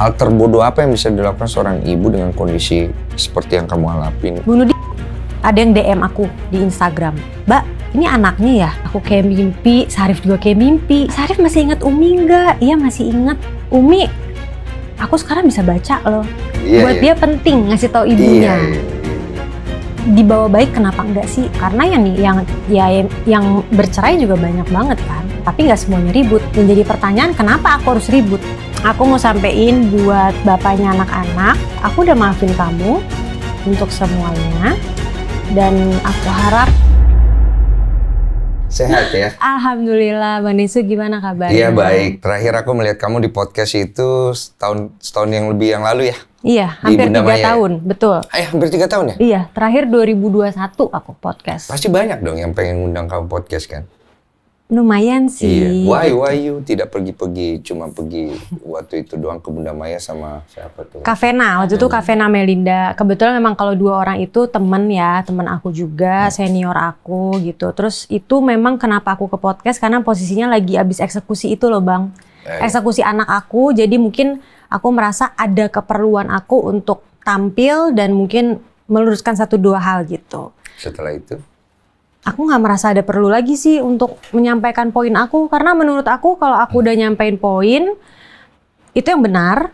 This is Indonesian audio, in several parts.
Hal terbodoh apa yang bisa dilakukan seorang ibu dengan kondisi seperti yang kamu alami? Bunuh diri. Ada yang DM aku di Instagram. Mbak, ini anaknya ya? Aku kayak mimpi, Syarif juga kayak mimpi. Syarif masih ingat Umi nggak? Iya masih ingat. Umi, aku sekarang bisa baca loh. Buat dia penting ngasih tahu ibunya. Dibawa baik kenapa enggak sih? Karena yang bercerai juga banyak banget kan. Tapi nggak semuanya ribut. Yang jadi pertanyaan kenapa aku harus ribut? Aku mau sampein buat bapaknya anak-anak, aku udah maafin kamu untuk semuanya. Dan aku harap sehat ya. Alhamdulillah. Bang Desu gimana kabarnya? Iya baik. Terakhir aku melihat kamu di podcast itu setahun yang lebih yang lalu ya. Iya, hampir 3 tahun, betul. Hampir 3 tahun ya? Iya, terakhir 2021 aku podcast. Pasti banyak dong yang pengen ngundang kamu podcast kan? Lumayan sih. Iya. Why you tidak pergi-pergi, cuma pergi waktu itu doang ke Bunda Maya sama siapa tuh? Kavena, waktu itu Kavena Melinda. Kebetulan memang kalau 2 orang itu temen aku juga, senior aku gitu. Terus itu memang kenapa aku ke podcast, karena posisinya lagi abis eksekusi itu loh Bang. Eksekusi anak aku, jadi mungkin aku merasa ada keperluan aku untuk tampil dan mungkin meluruskan 1-2 hal gitu. Setelah itu? Aku nggak merasa ada perlu lagi sih untuk menyampaikan poin aku, karena menurut aku kalau aku udah nyampein poin itu yang benar.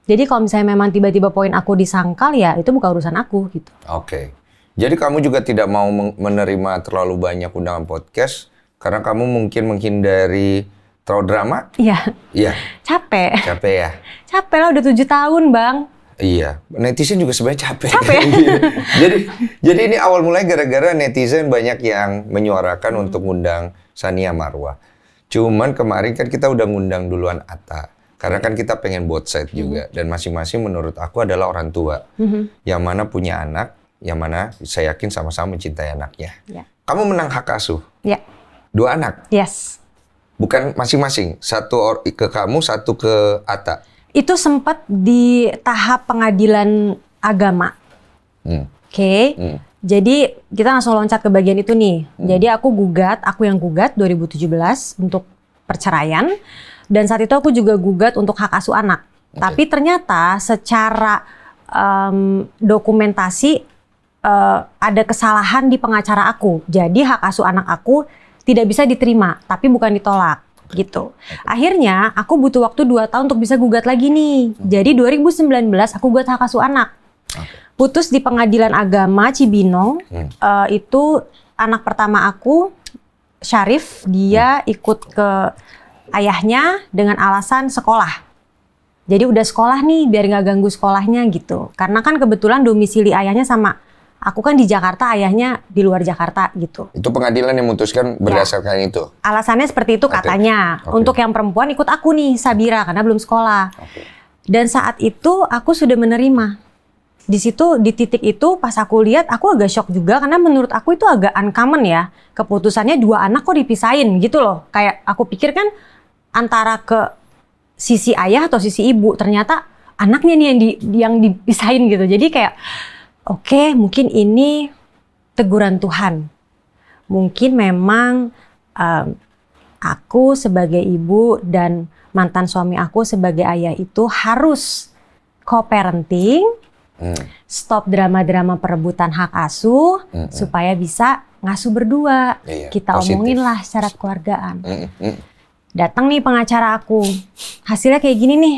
Jadi kalau misalnya memang tiba-tiba poin aku disangkal ya itu bukan urusan aku gitu. Oke. Jadi kamu juga tidak mau menerima terlalu banyak undangan podcast karena kamu mungkin menghindari terlalu drama? Iya. Iya. Capek ya? Capek lah udah 7 tahun Bang. Iya, netizen juga sebenarnya capek. jadi ini awal mulai gara-gara netizen banyak yang menyuarakan untuk ngundang Sania Marwah. Cuman kemarin kan kita udah ngundang duluan Atta. Karena kan kita pengen both side juga. Dan masing-masing menurut aku adalah orang tua. Yang mana punya anak, yang mana saya yakin sama-sama mencintai anaknya. Ya. Kamu menang hak asuh? Ya. 2 anak? Yes. Bukan masing-masing? 1 ke kamu, 1 ke Atta? Itu sempat di tahap pengadilan agama. Oke. Jadi kita langsung loncat ke bagian itu nih. Jadi aku yang gugat 2017 untuk perceraian. Dan saat itu aku juga gugat untuk hak asuh anak. Tapi ternyata secara dokumentasi ada kesalahan di pengacara aku. Jadi hak asuh anak aku tidak bisa diterima, tapi bukan ditolak. Gitu. Akhirnya aku butuh waktu 2 tahun untuk bisa gugat lagi nih. Jadi 2019 aku gugat hak asuh anak. Putus di pengadilan agama Cibinong. Itu anak pertama aku, Syarif, dia ikut ke ayahnya dengan alasan sekolah. Jadi udah sekolah nih biar nggak ganggu sekolahnya gitu. Karena kan kebetulan domisili ayahnya sama aku kan di Jakarta, ayahnya di luar Jakarta gitu. Itu pengadilan yang memutuskan berdasarkan itu? Alasannya seperti itu katanya. Untuk yang perempuan ikut aku nih, Sabira, karena belum sekolah. Dan saat itu aku sudah menerima. Di situ, di titik itu pas aku lihat, aku agak shock juga. Karena menurut aku itu agak uncommon ya. Keputusannya 2 anak kok dipisahin gitu loh. Kayak aku pikir kan antara ke sisi ayah atau sisi ibu. Ternyata anaknya nih yang dipisahin gitu. Jadi kayak oke, mungkin ini teguran Tuhan. Mungkin memang aku sebagai ibu dan mantan suami aku sebagai ayah itu harus co-parenting, stop drama-drama perebutan hak asuh, supaya bisa ngasuh berdua. Kita omongin lah secara keluargaan. Datang nih pengacara aku, hasilnya kayak gini nih,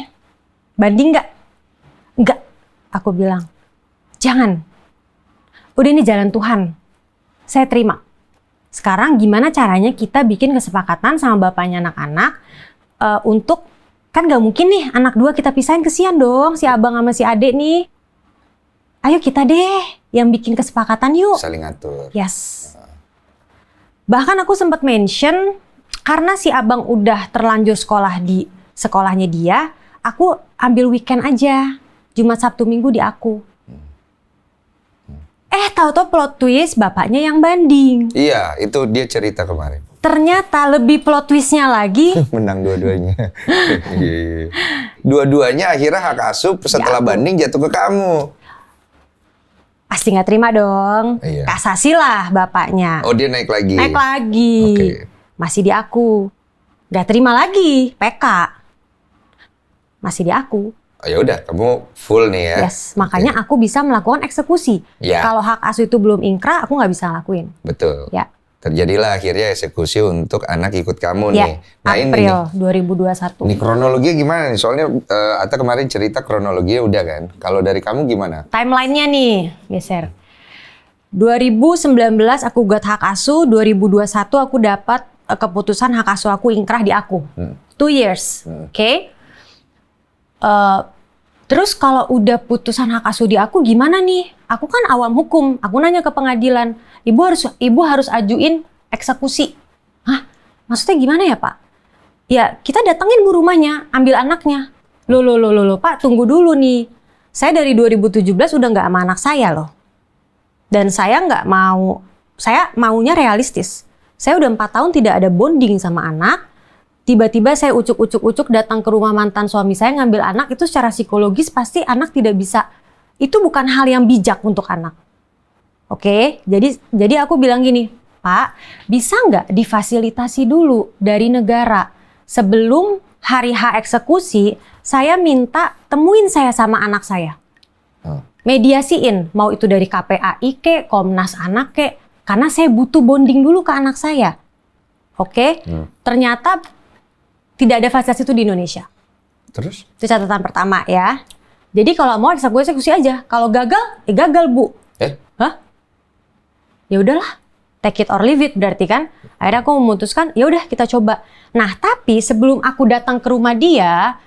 banding nggak? Nggak, aku bilang. Jangan, udah ini jalan Tuhan, saya terima. Sekarang gimana caranya kita bikin kesepakatan sama bapaknya anak-anak untuk, kan gak mungkin nih anak 2 kita pisahin, kesian dong si abang sama si adek nih. Ayo kita deh yang bikin kesepakatan yuk. Saling atur. Yes. Bahkan aku sempat mention, karena si abang udah terlanjur sekolah di sekolahnya dia, aku ambil weekend aja, Jumat Sabtu Minggu di aku. Tahu-tahu plot twist bapaknya yang banding. Iya, itu dia cerita kemarin. Ternyata lebih plot twistnya lagi. Menang dua-duanya. Dua-duanya akhirnya hak asuh setelah banding jatuh ke kamu. Pasti nggak terima dong. Iya. Kasasi lah bapaknya. Oh, dia naik lagi? Naik lagi. Okay. Masih di aku. Nggak terima lagi, PK. Masih di aku. ya udah kamu full nih ya. Yes, makanya aku bisa melakukan eksekusi. Ya. Kalau hak asuh itu belum ingkrah, aku nggak bisa ngelakuin. Betul. Ya. Terjadilah akhirnya eksekusi untuk anak ikut kamu Ya, nih. Nah April ini 2021. nih kronologinya gimana nih? Soalnya Atta kemarin cerita kronologinya udah kan. Kalau dari kamu gimana? Timelinenya nih, geser. 2019 aku gugat hak asuh, 2021 aku dapat keputusan hak asuh aku ingkrah di aku. 2 years, oke? Terus kalau udah putusan hak asuh di aku gimana nih? Aku kan awam hukum, aku nanya ke pengadilan, ibu harus ajuin eksekusi. Hah? Maksudnya gimana ya Pak? Ya kita datengin bu rumahnya, ambil anaknya. Loh, Pak tunggu dulu nih. Saya dari 2017 udah nggak sama anak saya loh. Dan saya nggak mau, saya maunya realistis. Saya udah 4 tahun tidak ada bonding sama anak. Tiba-tiba saya ucuk-ucuk datang ke rumah mantan suami saya ngambil anak, itu secara psikologis pasti anak tidak bisa. Itu bukan hal yang bijak untuk anak. Oke, jadi aku bilang gini, Pak, bisa nggak difasilitasi dulu dari negara sebelum hari H eksekusi, saya minta temuin saya sama anak saya. Mediasiin, mau itu dari KPAI ke, Komnas Anak ke, karena saya butuh bonding dulu ke anak saya. Oke, ternyata tidak ada fasilitas itu di Indonesia. Terus? Itu catatan pertama ya. Jadi kalau mau eksekusi aja. Kalau gagal, gagal bu. Hah? Ya udahlah, take it or leave it berarti kan. Akhirnya aku memutuskan, ya udah kita coba. Nah tapi sebelum aku datang ke rumah dia,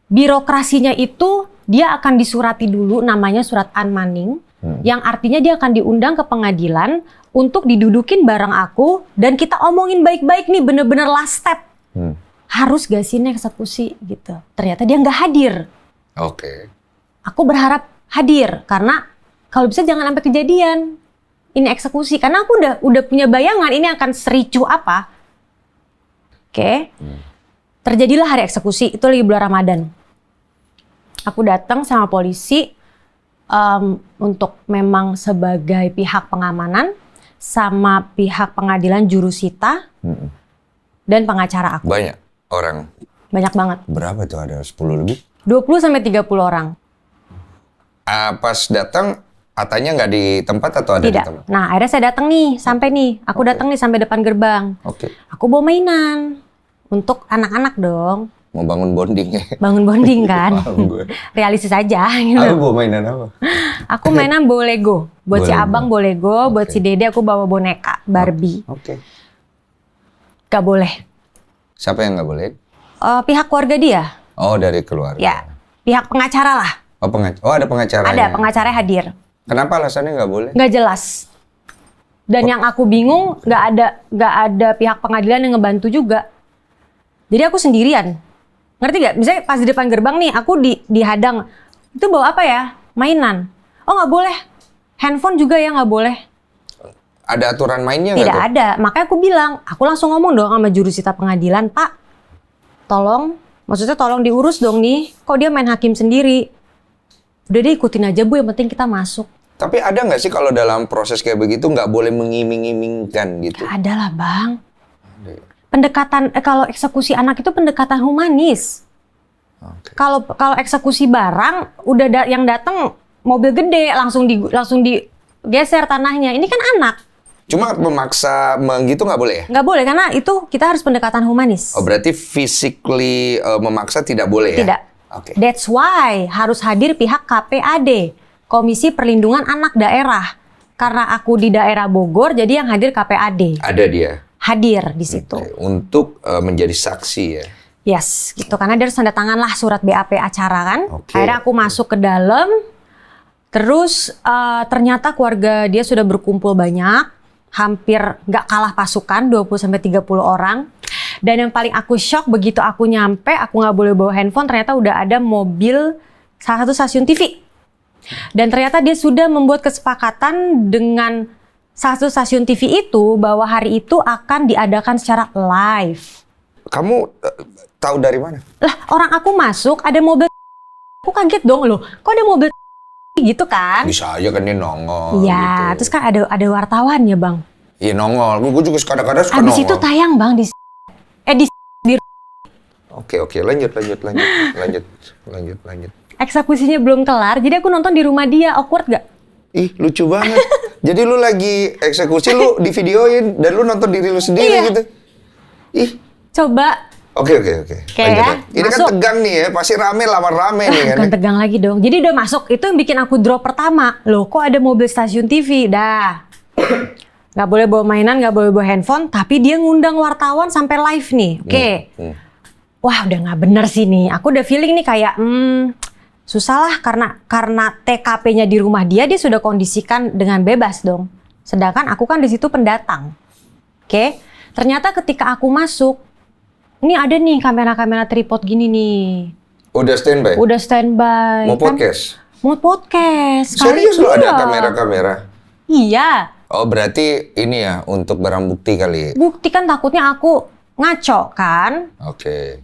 birokrasinya itu dia akan disurati dulu, namanya surat unmanning, yang artinya dia akan diundang ke pengadilan untuk didudukin bareng aku dan kita omongin baik-baik nih, bener-bener last step. Harus gak sih ini eksekusi gitu. Ternyata dia nggak hadir. Oke. Aku berharap hadir karena kalau bisa jangan sampai kejadian ini eksekusi, karena aku udah punya bayangan ini akan sericuh apa. Oke. Terjadilah hari eksekusi, itu lagi bulan Ramadan. Aku datang sama polisi untuk memang sebagai pihak pengamanan sama pihak pengadilan jurusita dan pengacara aku. Banyak orang. Banyak banget. Berapa tuh, ada 10 lebih? 20 sampai 30 orang. Pas datang Atanya nggak di tempat atau ada Tidak. di tempat? Nah akhirnya saya datang nih, sampai nih. Aku datang nih sampai depan gerbang. Oke. Aku bawa mainan untuk anak-anak dong. Mau bangun bonding ya? Bangun bonding kan. Paham gue. Realistis aja gitu. Aku bawa mainan apa? Aku mainan bawa Lego. Buat si Bawa Lego. abang bawa Lego, buat si dede aku bawa boneka Barbie. Oke. Gak boleh. Siapa yang nggak boleh? Pihak keluarga dia. Oh, dari keluarga. Ya, pihak pengacara lah. Oh, ada pengacaranya. Ada pengacaranya hadir. Kenapa alasannya nggak boleh? Nggak jelas. Dan yang aku bingung, nggak ada pihak pengadilan yang ngebantu juga. Jadi aku sendirian. Ngerti nggak? Misalnya pas di depan gerbang nih, aku dihadang. Itu bawa apa ya? Mainan. Oh nggak boleh. Handphone juga ya nggak boleh. Ada aturan mainnya nggak Tidak tuh? ada. Makanya aku bilang, aku langsung ngomong dong sama jurusita pengadilan, Pak, tolong, maksudnya tolong diurus dong nih. Kok dia main hakim sendiri? Udah deh ikutin aja Bu, yang penting kita masuk. Tapi ada nggak sih kalau dalam proses kayak begitu nggak boleh mengiming-imingkan gitu? Ada lah Bang. Pendekatan, kalau eksekusi anak itu pendekatan humanis. Oke. Kalau eksekusi barang, udah yang datang mobil gede, langsung digeser tanahnya. Ini kan anak. Cuma memaksa gitu nggak boleh ya? Nggak boleh, karena itu kita harus pendekatan humanis. Oh, berarti physically memaksa tidak boleh ya? Tidak. Oke. That's why harus hadir pihak KPAD, Komisi Perlindungan Anak Daerah. Karena aku di daerah Bogor, jadi yang hadir KPAD. Ada dia. Hadir di situ. Oke, untuk menjadi saksi ya. Yes, gitu. Karena dia harus tanda tangan lah surat BAP acara kan. Oke. Akhirnya aku masuk ke dalam. Terus ternyata keluarga dia sudah berkumpul banyak. Hampir nggak kalah pasukan, 20-30 orang. Dan yang paling aku shock begitu aku nyampe, aku nggak boleh bawa handphone, ternyata udah ada mobil salah satu stasiun TV. Dan ternyata dia sudah membuat kesepakatan dengan salah satu stasiun TV itu bahwa hari itu akan diadakan secara live. Kamu tahu dari mana? Lah orang aku masuk ada mobil, aku kaget dong loh, kok ada mobil gitu kan? Bisa aja kan dia nongol. Iya, gitu. terus kan ada wartawan ya bang. Iya nongol, gue juga kadang-kadang suka Abis nongol. itu tayang bang di Oke, lanjut. Eksekusinya belum kelar, jadi aku nonton di rumah dia. Awkward gak? Ih, lucu banget. Jadi lu lagi eksekusi, lu di videoin dan lu nonton diri lu sendiri Iya. gitu. Ih. Coba. Oke. Kayak Lanjut. ya, Ini kan masuk. tegang nih ya, pasti rame nih kan. Bukan tegang lagi dong. Jadi udah masuk, itu yang bikin aku drop pertama. Loh, kok ada mobil stasiun TV? Dah. Nggak boleh bawa mainan, nggak boleh bawa handphone, tapi dia ngundang wartawan sampai live nih. Oke. Wah, udah nggak bener sih nih. Aku udah feeling nih kayak, susah lah karena TKP-nya di rumah dia sudah kondisikan dengan bebas dong. Sedangkan aku kan di situ pendatang. Oke. Ternyata ketika aku masuk, ini ada nih kamera-kamera tripod gini nih. Udah standby? Udah standby. Mau kan? podcast? Mau podcast. Serius lu ada Iya. kamera-kamera? Iya. Oh, berarti ini ya untuk barang bukti kali. Bukti kan takutnya aku ngaco kan. Oke.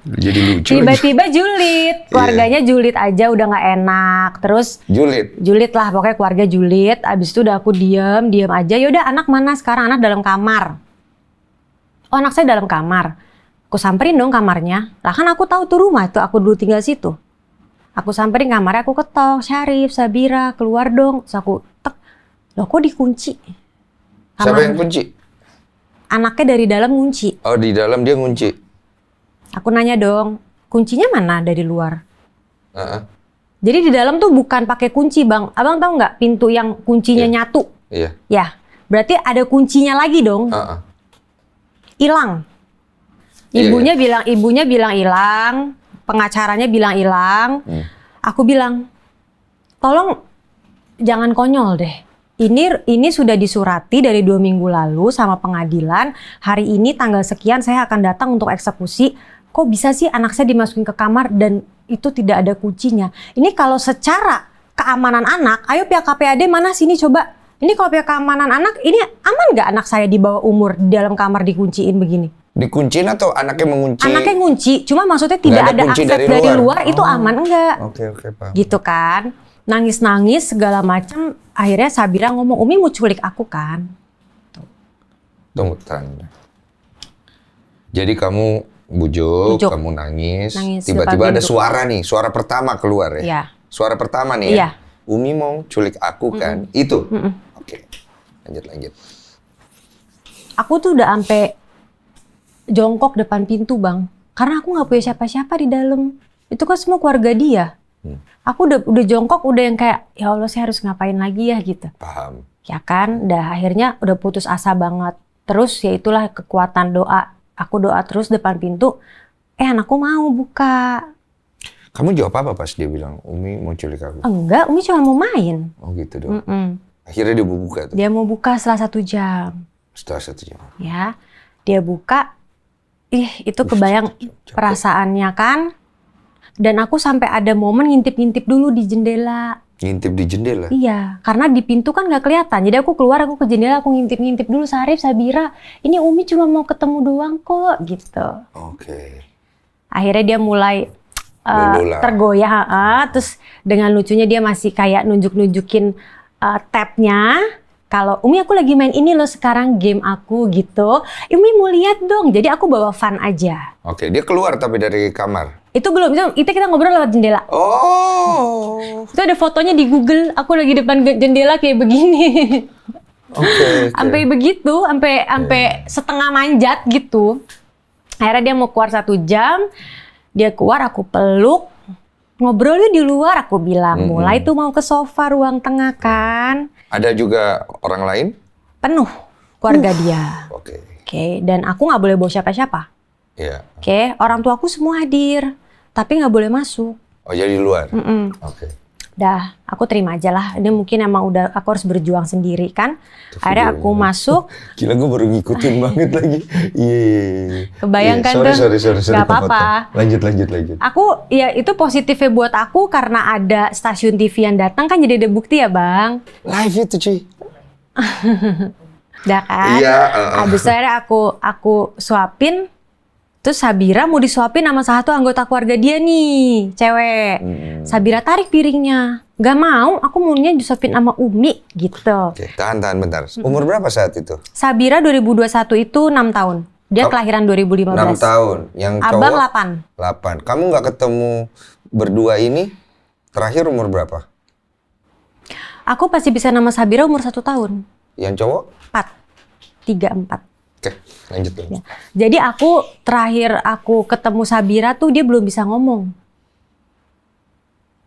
Jadi lucu lagi. Tiba-tiba julid. Keluarganya julid aja udah nggak enak. Terus julid lah, pokoknya keluarga julid. Abis itu udah aku diem aja. Yaudah, anak mana sekarang? Anak dalam kamar. Oh, anak saya dalam kamar. Aku samperin dong kamarnya. Lah kan aku tahu tuh rumah tuh, aku dulu tinggal situ. Aku samperin kamarnya, aku ketok, Syarif, Sabira, keluar dong. Terus aku tek, loh kok dikunci? Siapa yang kunci? Anaknya dari dalam ngunci. Oh, di dalam dia ngunci. Aku nanya dong, kuncinya mana dari luar? Uh-uh. Jadi di dalam tuh bukan pakai kunci, Bang. Abang tahu nggak pintu yang kuncinya nyatu? Iya. Ya, berarti ada kuncinya lagi dong. Hilang. Ibunya bilang hilang, pengacaranya bilang hilang. Aku bilang, tolong jangan konyol deh. Ini sudah disurati dari 2 minggu lalu sama pengadilan. Hari ini tanggal sekian saya akan datang untuk eksekusi. Kok bisa sih anak saya dimasukin ke kamar dan itu tidak ada kuncinya? Ini kalau secara keamanan anak, ayo pihak KPAD mana sini coba. Ini kalau pihak keamanan anak, ini aman nggak anak saya di bawah umur di dalam kamar dikunciin begini? Dikunciin atau anaknya mengunci? Anaknya ngunci, cuma maksudnya tidak ada akses dari luar itu aman enggak? Oke, paham. Gitu kan. Nangis-nangis segala macam. Akhirnya Sabira ngomong, Umi mau culik aku kan? Tunggu, jadi kamu bujuk, kamu nangis tiba-tiba ada suara nih, suara pertama keluar ya? Iya. Suara pertama nih ya? Umi mau culik aku kan? Itu? Oke, lanjut. Aku tuh udah sampai jongkok depan pintu, Bang. Karena aku nggak punya siapa-siapa di dalam. Itu kan semua keluarga dia. Aku udah jongkok, udah yang kayak, ya Allah saya harus ngapain lagi ya gitu. Paham. Ya kan, akhirnya udah putus asa banget. Terus ya itulah kekuatan doa. Aku doa terus depan pintu, anakku mau buka. Kamu jawab apa pas dia bilang, Umi mau culik aku? Enggak, Umi cuma mau main. Oh gitu dong. Akhirnya dia mau buka tuh? Dia mau buka setelah 1 jam. Setelah 1 jam? Ya, dia buka. Itu kebayang perasaannya kan. Dan aku sampai ada momen ngintip-ngintip dulu di jendela. Ngintip di jendela? Iya, karena di pintu kan nggak kelihatan. Jadi aku keluar, aku ke jendela, aku ngintip-ngintip dulu. Syarif, Sabira, ini Umi cuma mau ketemu doang kok, gitu. Oke. Akhirnya dia mulai tergoyah. Terus dengan lucunya dia masih kayak nunjuk-nunjukin tab-nya. Kalau Umi aku lagi main ini loh sekarang game aku gitu. Umi mau lihat dong. Jadi aku bawa fun aja. Oke, dia keluar tapi dari kamar? Itu belum, itu kita ngobrol lewat jendela. Oh. Itu ada fotonya di Google. Aku lagi depan jendela kayak begini. Oke. Sampai begitu, sampai setengah manjat gitu. Akhirnya dia mau keluar 1 jam. Dia keluar, aku peluk. Ngobrolnya di luar, aku bilang. Mulai tuh mau ke sofa ruang tengah kan. Ada juga orang lain? Penuh keluarga dia. Oke. Dan aku nggak boleh bawa siapa-siapa. Iya. Orang tuaku semua hadir, tapi nggak boleh masuk. Oh, jadi di luar? Oke. Dah, aku terima aja lah. Ini mungkin emang udah aku harus berjuang sendiri kan. Akhirnya aku masuk. Gila, gue baru ngikutin banget lagi. Iya. Kebayangkan tuh. Sorry. Gak apa-apa. Lanjut. Aku, ya itu positifnya buat aku karena ada stasiun TV yang datang kan jadi ada bukti ya Bang. Live itu cuy. Dah kan. Iya. Habis akhirnya aku suapin. Terus Sabira mau disuapin sama salah satu anggota keluarga dia nih, cewek. Sabira tarik piringnya. Gak mau, aku maunya disuapin sama Umi gitu. Oke, tahan bentar. Umur berapa saat itu? Sabira 2021 itu 6 tahun. Dia kelahiran 2015. 6 tahun. Yang Abang cowok 8. 8. Kamu nggak ketemu berdua ini terakhir umur berapa? Aku pasti bisa nama Sabira umur 1 tahun. Yang cowok? 4. 3, 4. Oke, lanjut dulu. Ya. Jadi terakhir aku ketemu Sabira tuh dia belum bisa ngomong.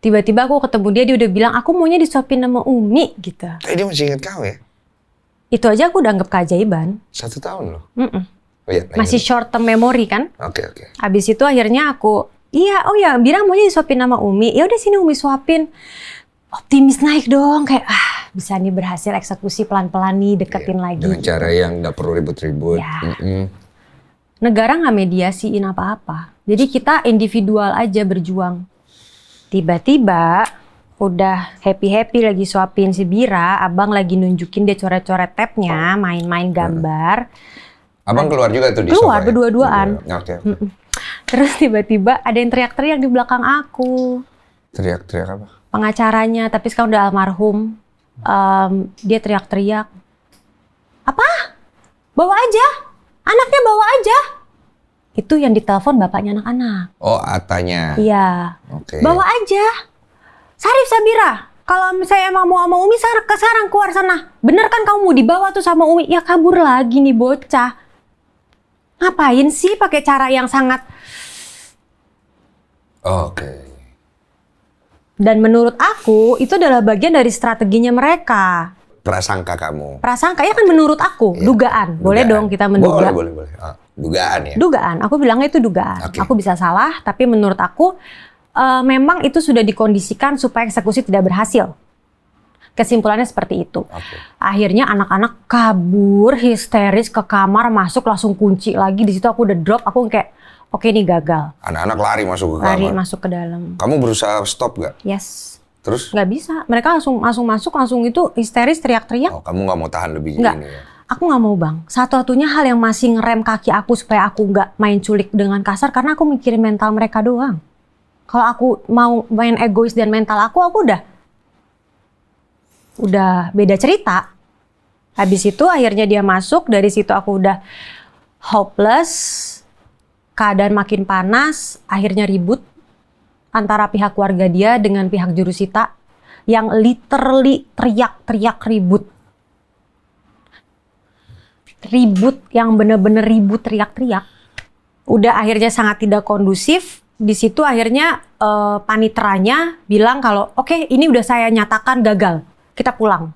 Tiba-tiba aku ketemu dia udah bilang, aku maunya disuapin sama Umi gitu. Dia masih ingat kamu ya? Itu aja aku udah anggap keajaiban. 1 tahun loh. Oh, iya, Masih short term memory kan? Oke. Habis itu akhirnya aku, bilang maunya disuapin sama Umi. Ya udah sini Umi suapin. Optimis naik dong, kayak bisa nih berhasil eksekusi pelan-pelan nih, deketin lagi. Dengan cara yang nggak perlu ribut-ribut. Ya. Negara nggak mediasiin apa-apa. Jadi kita individual aja berjuang. Tiba-tiba udah happy-happy lagi suapin si Bira, abang lagi nunjukin dia coret-coret tabnya, main-main gambar. Abang keluar juga tuh di Keluar sofa ya? berdua-duaan. Oke. Terus tiba-tiba ada yang teriak-teriak di belakang aku. Teriak-teriak apa? Pengacaranya, tapi sekarang udah almarhum. Dia teriak-teriak. Apa? Bawa aja. Anaknya bawa aja. Itu yang ditelepon bapaknya anak-anak. Oh, Atanya. Iya. Oke. Bawa aja. Sarif Sabira, kalau misalnya emang mau sama Umi, sekarang keluar sana. Bener kan kamu mau dibawa tuh sama Umi? Ya kabur lagi nih bocah. Ngapain sih pakai cara yang sangat... Oke. Dan menurut aku, itu adalah bagian dari strateginya mereka. Prasangka kamu. Prasangka, ya kan menurut aku. Iya. Dugaan. Boleh dong kita menduga. Boleh. Dugaan ya? Dugaan. Aku bilangnya itu dugaan. Oke. Aku bisa salah, tapi menurut aku memang itu sudah dikondisikan supaya eksekusi tidak berhasil. Kesimpulannya seperti itu. Oke. Akhirnya anak-anak kabur, histeris ke kamar, masuk langsung kunci lagi. Di situ aku udah drop, aku kayak, oke ini gagal. Anak-anak lari masuk ke kamar. Lari masuk ke dalam. Kamu berusaha stop gak? Yes. Terus? Nggak bisa. Mereka langsung masuk, langsung itu histeris, teriak-teriak. Oh, kamu nggak mau tahan lebih Nggak. ini ya? Aku nggak mau bang. Satu-satunya hal yang masih ngerem kaki aku supaya aku nggak main culik dengan kasar karena aku mikirin mental mereka doang. Kalau aku mau main egois dan mental aku udah beda cerita. Habis itu akhirnya dia masuk, dari situ aku udah hopeless, keadaan makin panas, akhirnya ribut antara pihak keluarga dia dengan pihak jurusita yang literally teriak-teriak ribut. Ribut yang bener-bener ribut teriak-teriak. Udah akhirnya sangat tidak kondusif. Di situ akhirnya panitranya bilang kalau oke, ini udah saya nyatakan gagal. Kita pulang.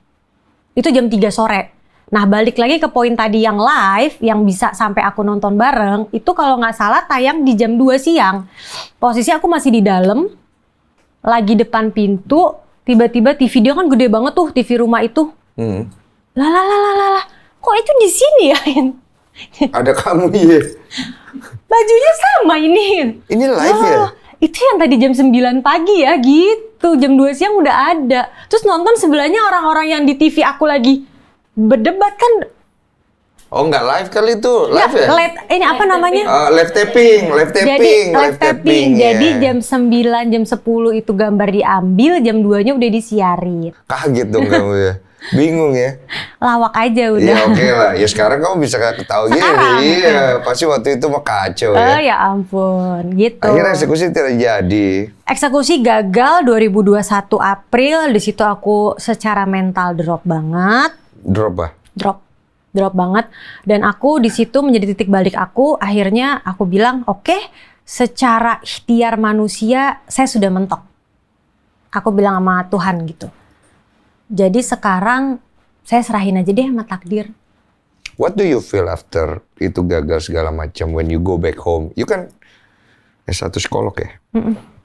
Itu jam 3 sore. Nah balik lagi ke poin tadi yang live, yang bisa sampai aku nonton bareng, itu kalau nggak salah tayang di jam 2 siang. Posisi aku masih di dalam, lagi depan pintu, tiba-tiba TV dia kan gede banget tuh, TV rumah itu. Lah. Kok itu di sini ya? Ada kamu ya? Bajunya sama ini. Ini live ya? Itu yang tadi jam 9 pagi ya gitu. Jam 2 siang udah ada. Terus nonton sebelahnya orang-orang yang di TV aku lagi berdebat kan. Oh nggak live kali itu? Live ya? Ini apa namanya? Live taping. Jadi live tapping. ya. Jadi jam 9, jam 10 itu gambar diambil, jam 2-nya udah disiarin. Kaget dong kamu ya? Bingung ya? Lawak aja udah. Iya oke lah. Ya sekarang kamu bisa ketahui gini. Iya. Pasti waktu itu mah kacau ya. Oh ya ampun, gitu. Akhirnya eksekusi tidak jadi. Eksekusi gagal 2021 April. Di situ aku secara mental drop banget. Drop ah? Drop banget. Dan aku di situ menjadi titik balik aku. Akhirnya aku bilang, oke, secara ikhtiar manusia saya sudah mentok. Aku bilang sama Tuhan gitu. Jadi sekarang saya serahin aja deh sama takdir. What do you feel after itu gagal segala macam when you go back home? You kan S1 psikolog ya?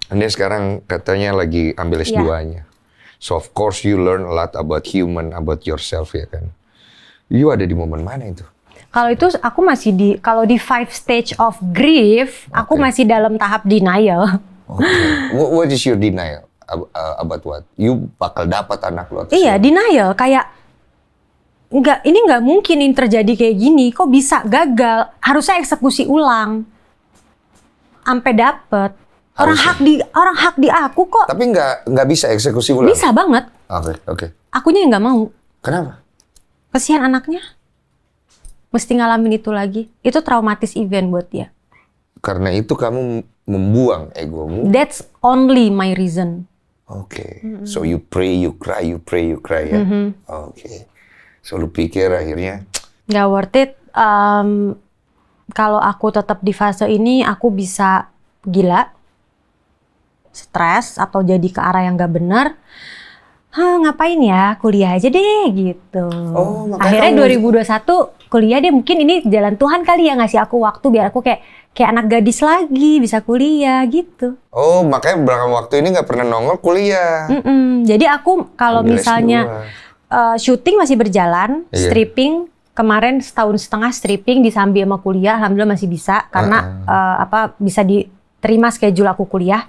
Dan sekarang katanya lagi ambil S2-nya. So of course you learn a lot about human, about yourself ya kan? You ada di momen mana itu? Kalau itu aku masih kalau di 5 stage of grief, aku masih dalam tahap denial. Okay. What is your denial? About what? You bakal dapat anak lo? Iya, denial. Kayak, ini nggak mungkin ini terjadi kayak gini. Kok bisa gagal? Harusnya eksekusi ulang. Sampai dapet. Orang hak di aku kok. Tapi nggak bisa eksekusi ulang? Bisa banget. Oke. Akunya yang nggak mau. Kenapa? Kesian anaknya. mesti ngalamin itu lagi. Itu traumatis event buat dia. Karena itu kamu membuang egomu. That's only my reason. Oke. So you pray, you cry, you pray, you cry ya. Oke. So lu pikir akhirnya Nggak worth it. Kalau aku tetap di fase ini, aku bisa gila, stres, atau jadi ke arah yang nggak benar. Ngapain ya, kuliah aja deh gitu. Oh, makanya akhirnya kamu 2021 kuliah deh, mungkin ini jalan Tuhan kali ya ngasih aku waktu biar aku kayak anak gadis lagi bisa kuliah gitu. Oh, makanya belakang waktu ini nggak pernah nongol kuliah. Jadi aku kalau Ambil misalnya S2. syuting masih berjalan, Iya. stripping kemarin setahun setengah stripping disambi sama kuliah, alhamdulillah masih bisa karena bisa diterima schedule aku kuliah.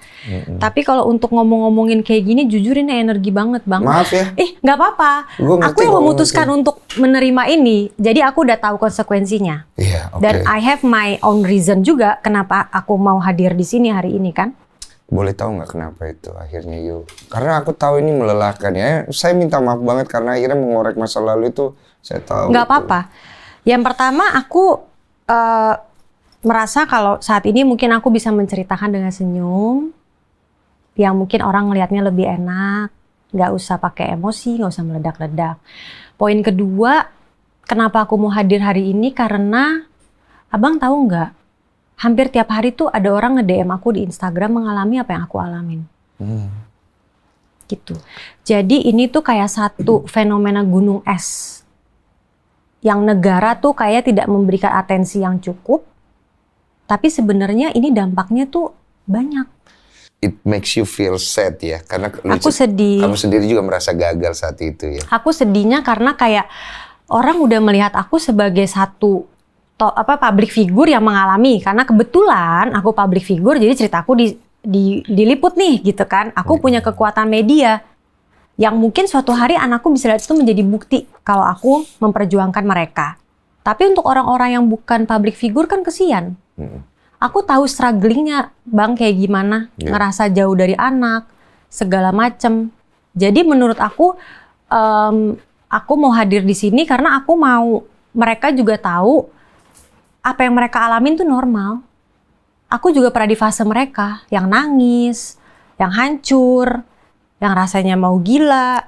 Tapi kalau untuk ngomong-ngomongin kayak gini, jujur ini energi banget Bang. Maaf ya. Nggak apa-apa. Gua ngerti Aku yang kok, memutuskan untuk menerima ini, jadi aku udah tahu konsekuensinya. Iya, oke. Dan I have my own reason juga kenapa aku mau hadir di sini hari ini kan. Boleh tahu nggak kenapa itu akhirnya yuk? Karena aku tahu ini melelahkan ya. Saya minta maaf banget karena akhirnya mengorek masa lalu itu saya tahu. Nggak apa-apa. Yang pertama aku merasa kalau saat ini mungkin aku bisa menceritakan dengan senyum, yang mungkin orang ngelihatnya lebih enak, nggak usah pakai emosi, nggak usah meledak-ledak. Poin kedua, kenapa aku mau hadir hari ini karena Abang tahu nggak? Hampir tiap hari tuh ada orang nge-DM aku di Instagram mengalami apa yang aku alamin. Gitu. Jadi ini tuh kayak satu fenomena gunung es. Yang negara tuh kayak tidak memberikan atensi yang cukup. Tapi sebenarnya ini dampaknya tuh banyak. It makes you feel sad ya. Karena Aku sedih. Kamu sendiri juga merasa gagal saat itu ya. Aku sedihnya karena kayak orang udah melihat aku sebagai satu public figure yang mengalami, karena kebetulan aku public figure jadi ceritaku diliput nih gitu kan. Aku punya kekuatan media yang mungkin suatu hari anakku bisa lihat itu menjadi bukti kalau aku memperjuangkan mereka. Tapi untuk orang-orang yang bukan public figure kan kesian. Aku tahu strugglingnya Bang kayak gimana, ngerasa jauh dari anak, segala macem. Jadi menurut aku mau hadir di sini karena aku mau mereka juga tahu apa yang mereka alamin tuh normal. Aku juga pernah di fase mereka, yang nangis, yang hancur, yang rasanya mau gila.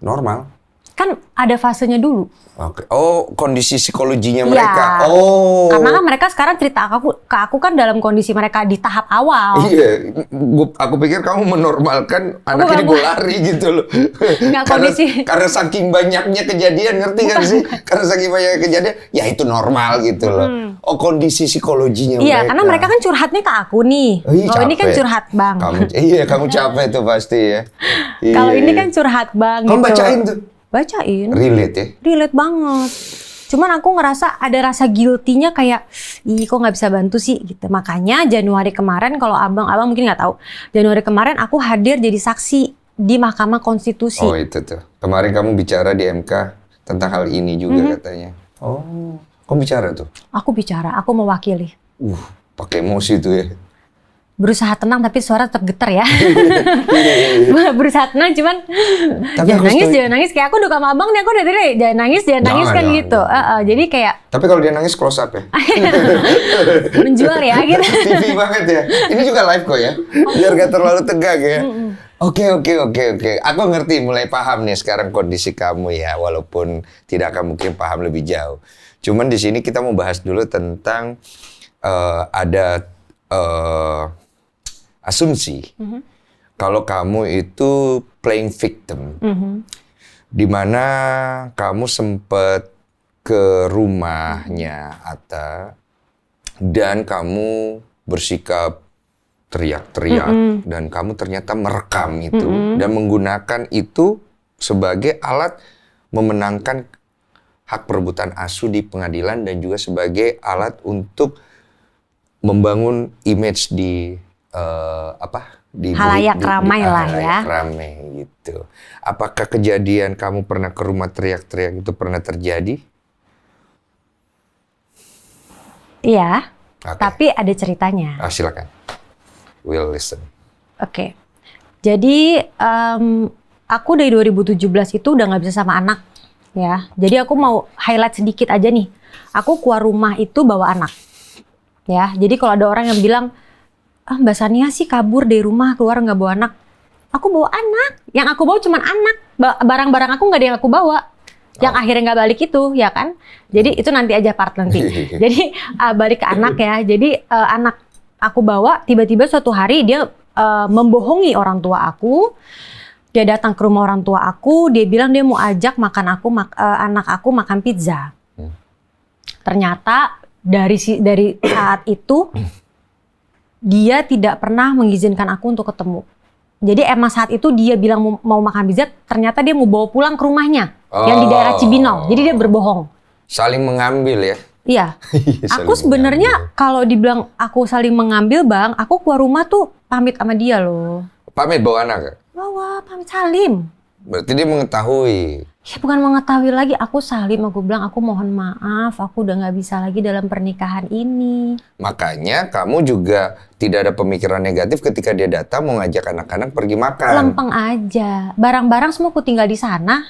Normal. Kan ada fasenya dulu. Oke. Oh, kondisi psikologinya Iya. mereka. Oh. Karena kan mereka sekarang cerita ke aku kan dalam kondisi mereka di tahap awal. Iya, aku pikir kamu menormalkan anaknya dibawa lari gitu loh. Nggak, kondisi. Karena saking banyaknya kejadian, ngerti kan sih? Karena saking banyaknya kejadian, ya itu normal gitu loh. Oh, kondisi psikologinya Iya, mereka. karena mereka kan curhatnya ke aku nih. Kalau ini kan curhat Bang. Kamu capek tuh pasti ya. Kalau ini kan curhat Bang. Kamu gitu. bacain tuh. Bacain. Relate ya? Relate banget. Cuman aku ngerasa ada rasa guilty-nya kayak, kok nggak bisa bantu sih gitu. Makanya Januari kemarin, kalau abang mungkin nggak tahu. Januari kemarin aku hadir jadi saksi di Mahkamah Konstitusi. Oh itu tuh. Kemarin kamu bicara di MK tentang hal ini juga katanya. Oh, kamu bicara tuh? Aku bicara, aku mewakili. Pakai emosi tuh ya. Berusaha tenang tapi suara tetap getar ya. Berusaha tenang cuman Tapi jangan nangis kayak aku udah sama abang nih, aku udah tadi jangan nangis kan gitu. Jadi kayak tapi kalau dia nangis close up ya. menjual ya gitu. TV banget ya. Ini juga live kok ya. Biar gak terlalu tegang ya. Oke. Aku ngerti, mulai paham nih sekarang kondisi kamu ya, walaupun tidak akan mungkin paham lebih jauh. Cuman di sini kita mau bahas dulu tentang ada asumsi kalau kamu itu playing victim, di mana kamu sempat ke rumahnya Atta dan kamu bersikap teriak-teriak dan kamu ternyata merekam itu dan menggunakan itu sebagai alat memenangkan hak perebutan asuh di pengadilan dan juga sebagai alat untuk membangun image di halayak ramai lah ya. Halayak ramai gitu. Apakah kejadian kamu pernah ke rumah teriak-teriak itu pernah terjadi? Iya. Okay. Tapi ada ceritanya. Silakan. We'll listen. Oke. Jadi aku dari 2017 itu udah nggak bisa sama anak ya. Jadi aku mau highlight sedikit aja nih. aku keluar rumah itu bawa anak. Ya, jadi kalau ada orang yang bilang, Mbak Sania sih kabur dari rumah keluar nggak bawa anak. Aku bawa anak. Yang aku bawa cuma anak. Barang-barang aku nggak ada yang aku bawa. Yang akhirnya nggak balik itu, ya kan? Jadi itu nanti aja part nanti. Jadi balik ke anak ya. Jadi anak aku bawa, tiba-tiba suatu hari dia membohongi orang tua aku. Dia datang ke rumah orang tua aku. Dia bilang dia mau ajak makan anak aku makan pizza. Ternyata dari saat itu dia tidak pernah mengizinkan aku untuk ketemu. Jadi emang saat itu dia bilang mau makan pizza, ternyata dia mau bawa pulang ke rumahnya yang di daerah Cibinong. Jadi dia berbohong. Saling mengambil ya? Iya. Aku sebenarnya kalau dibilang aku saling mengambil, Bang, aku keluar rumah tuh pamit sama dia loh. Pamit bawa anak ya? Bawa, pamit salim. Berarti dia mengetahui. Ya bukan mengetahui lagi, aku salim, aku bilang aku mohon maaf, aku udah nggak bisa lagi dalam pernikahan ini. Makanya kamu juga tidak ada pemikiran negatif ketika dia datang mau ngajak anak-anak pergi makan. Lempeng aja, barang-barang semua aku tinggal di sana.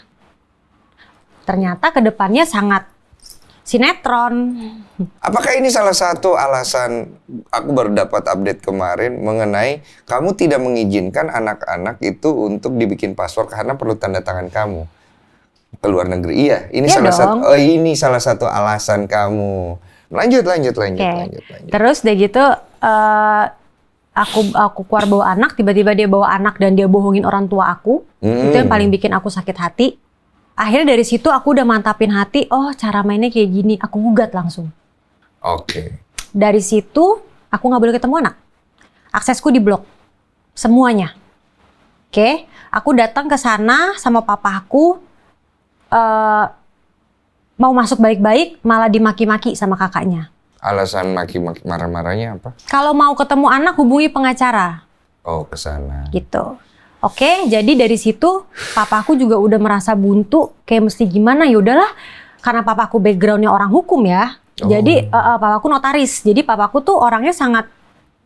Ternyata kedepannya sangat sinetron. Apakah ini salah satu alasan aku baru dapat update kemarin mengenai kamu tidak mengizinkan anak-anak itu untuk dibikin paspor karena perlu tanda tangan kamu? Ke luar negeri. Iya, ini ini salah satu alasan kamu. Lanjut. Terus udah gitu aku keluar bawa anak, tiba-tiba dia bawa anak dan dia bohongin orang tua aku. Itu yang paling bikin aku sakit hati. Akhirnya dari situ aku udah mantapin hati, oh cara mainnya kayak gini, aku gugat langsung. Oke. Dari situ aku nggak boleh ketemu anak. Aksesku diblok. Semuanya. Oke, aku datang ke sana sama papaku. Mau masuk baik-baik malah dimaki-maki sama kakaknya. Alasan maki-maki marah-marahnya apa? Kalau mau ketemu anak hubungi pengacara. Oh, ke sana. Gitu. Oke, jadi dari situ papaku juga udah merasa buntu, kayak mesti gimana, ya udahlah. Karena papaku backgroundnya orang hukum ya. Jadi papaku notaris. Jadi papaku tuh orangnya sangat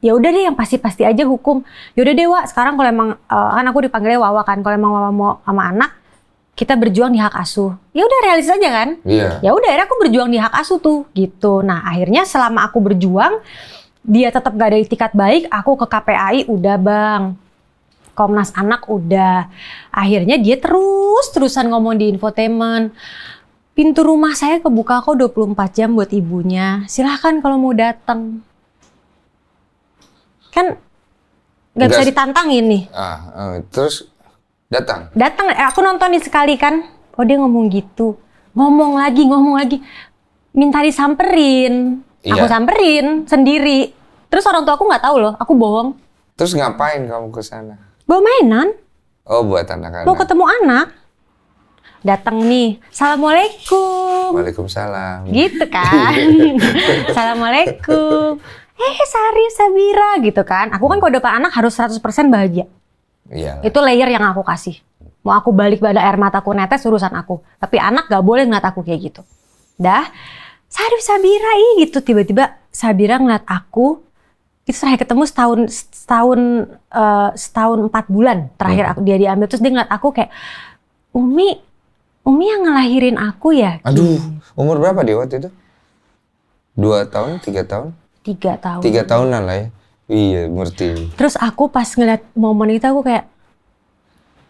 ya udah deh yang pasti-pasti aja hukum. Ya udah deh, Wak, sekarang kalau emang kan aku dipanggilnya Wawa kan, kalau emang Wawa mau sama anak kita berjuang di hak asuh. Ya udah realistis aja kan? Iya. Ya udah akhirnya aku berjuang di hak asuh tuh gitu. Nah, akhirnya selama aku berjuang dia tetap gak ada itikat baik, aku ke KPAI udah, Bang. Komnas Anak udah. Akhirnya dia terus-terusan ngomong di infotainment. Pintu rumah saya kebuka kok 24 jam buat ibunya. Silahkan kalau mau datang. Kan gak bisa ditantangin nih. Terus datang? Datang, aku nonton sekali kan. Oh dia ngomong gitu. Ngomong lagi. Minta disamperin. Iya. Aku samperin sendiri. Terus orang tua aku nggak tahu loh, aku bohong. Terus ngapain kamu ke sana? Bawa mainan. Oh, buat anak-anak. Mau ketemu anak. Datang nih, Assalamualaikum. Waalaikumsalam. Gitu kan. Assalamualaikum. Sarif, Sabira gitu kan. Aku kan kalau dapat anak harus 100% bahagia. Iya. Itu layer yang aku kasih. Mau aku balik pada air mataku netes urusan aku. Tapi anak gak boleh ngeliat aku kayak gitu. Dah, Sarif, Sabira gitu. Tiba-tiba Sabira ngeliat aku. Itu terakhir ketemu setahun 4 bulan terakhir dia diambil. Terus dia ngeliat aku kayak, Umi yang ngelahirin aku ya? Aduh, umur berapa dia waktu itu? 2 tahun, 3 tahun? 3 tahun. 3 tahunan lah ya. Iya, ngerti. Terus aku pas ngeliat momen itu aku kayak,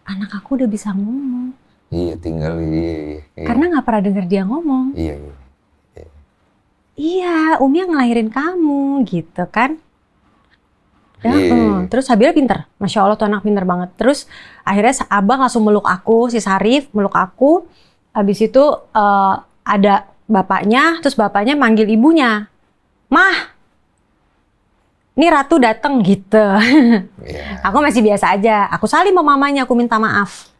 anak aku udah bisa ngomong. Iya, tinggal iya. Karena nggak pernah denger dia ngomong. Iya. Iya, Umi yang ngelahirin kamu gitu kan. Iya. Terus Sabira pinter, Masya Allah tuh anak pinter banget. Terus akhirnya abang langsung meluk aku, si Sarif meluk aku. Habis itu ada bapaknya, terus bapaknya manggil ibunya. Mah, ini Ratu dateng gitu. Yeah. Aku masih biasa aja. Aku salim sama mamanya, aku minta maaf.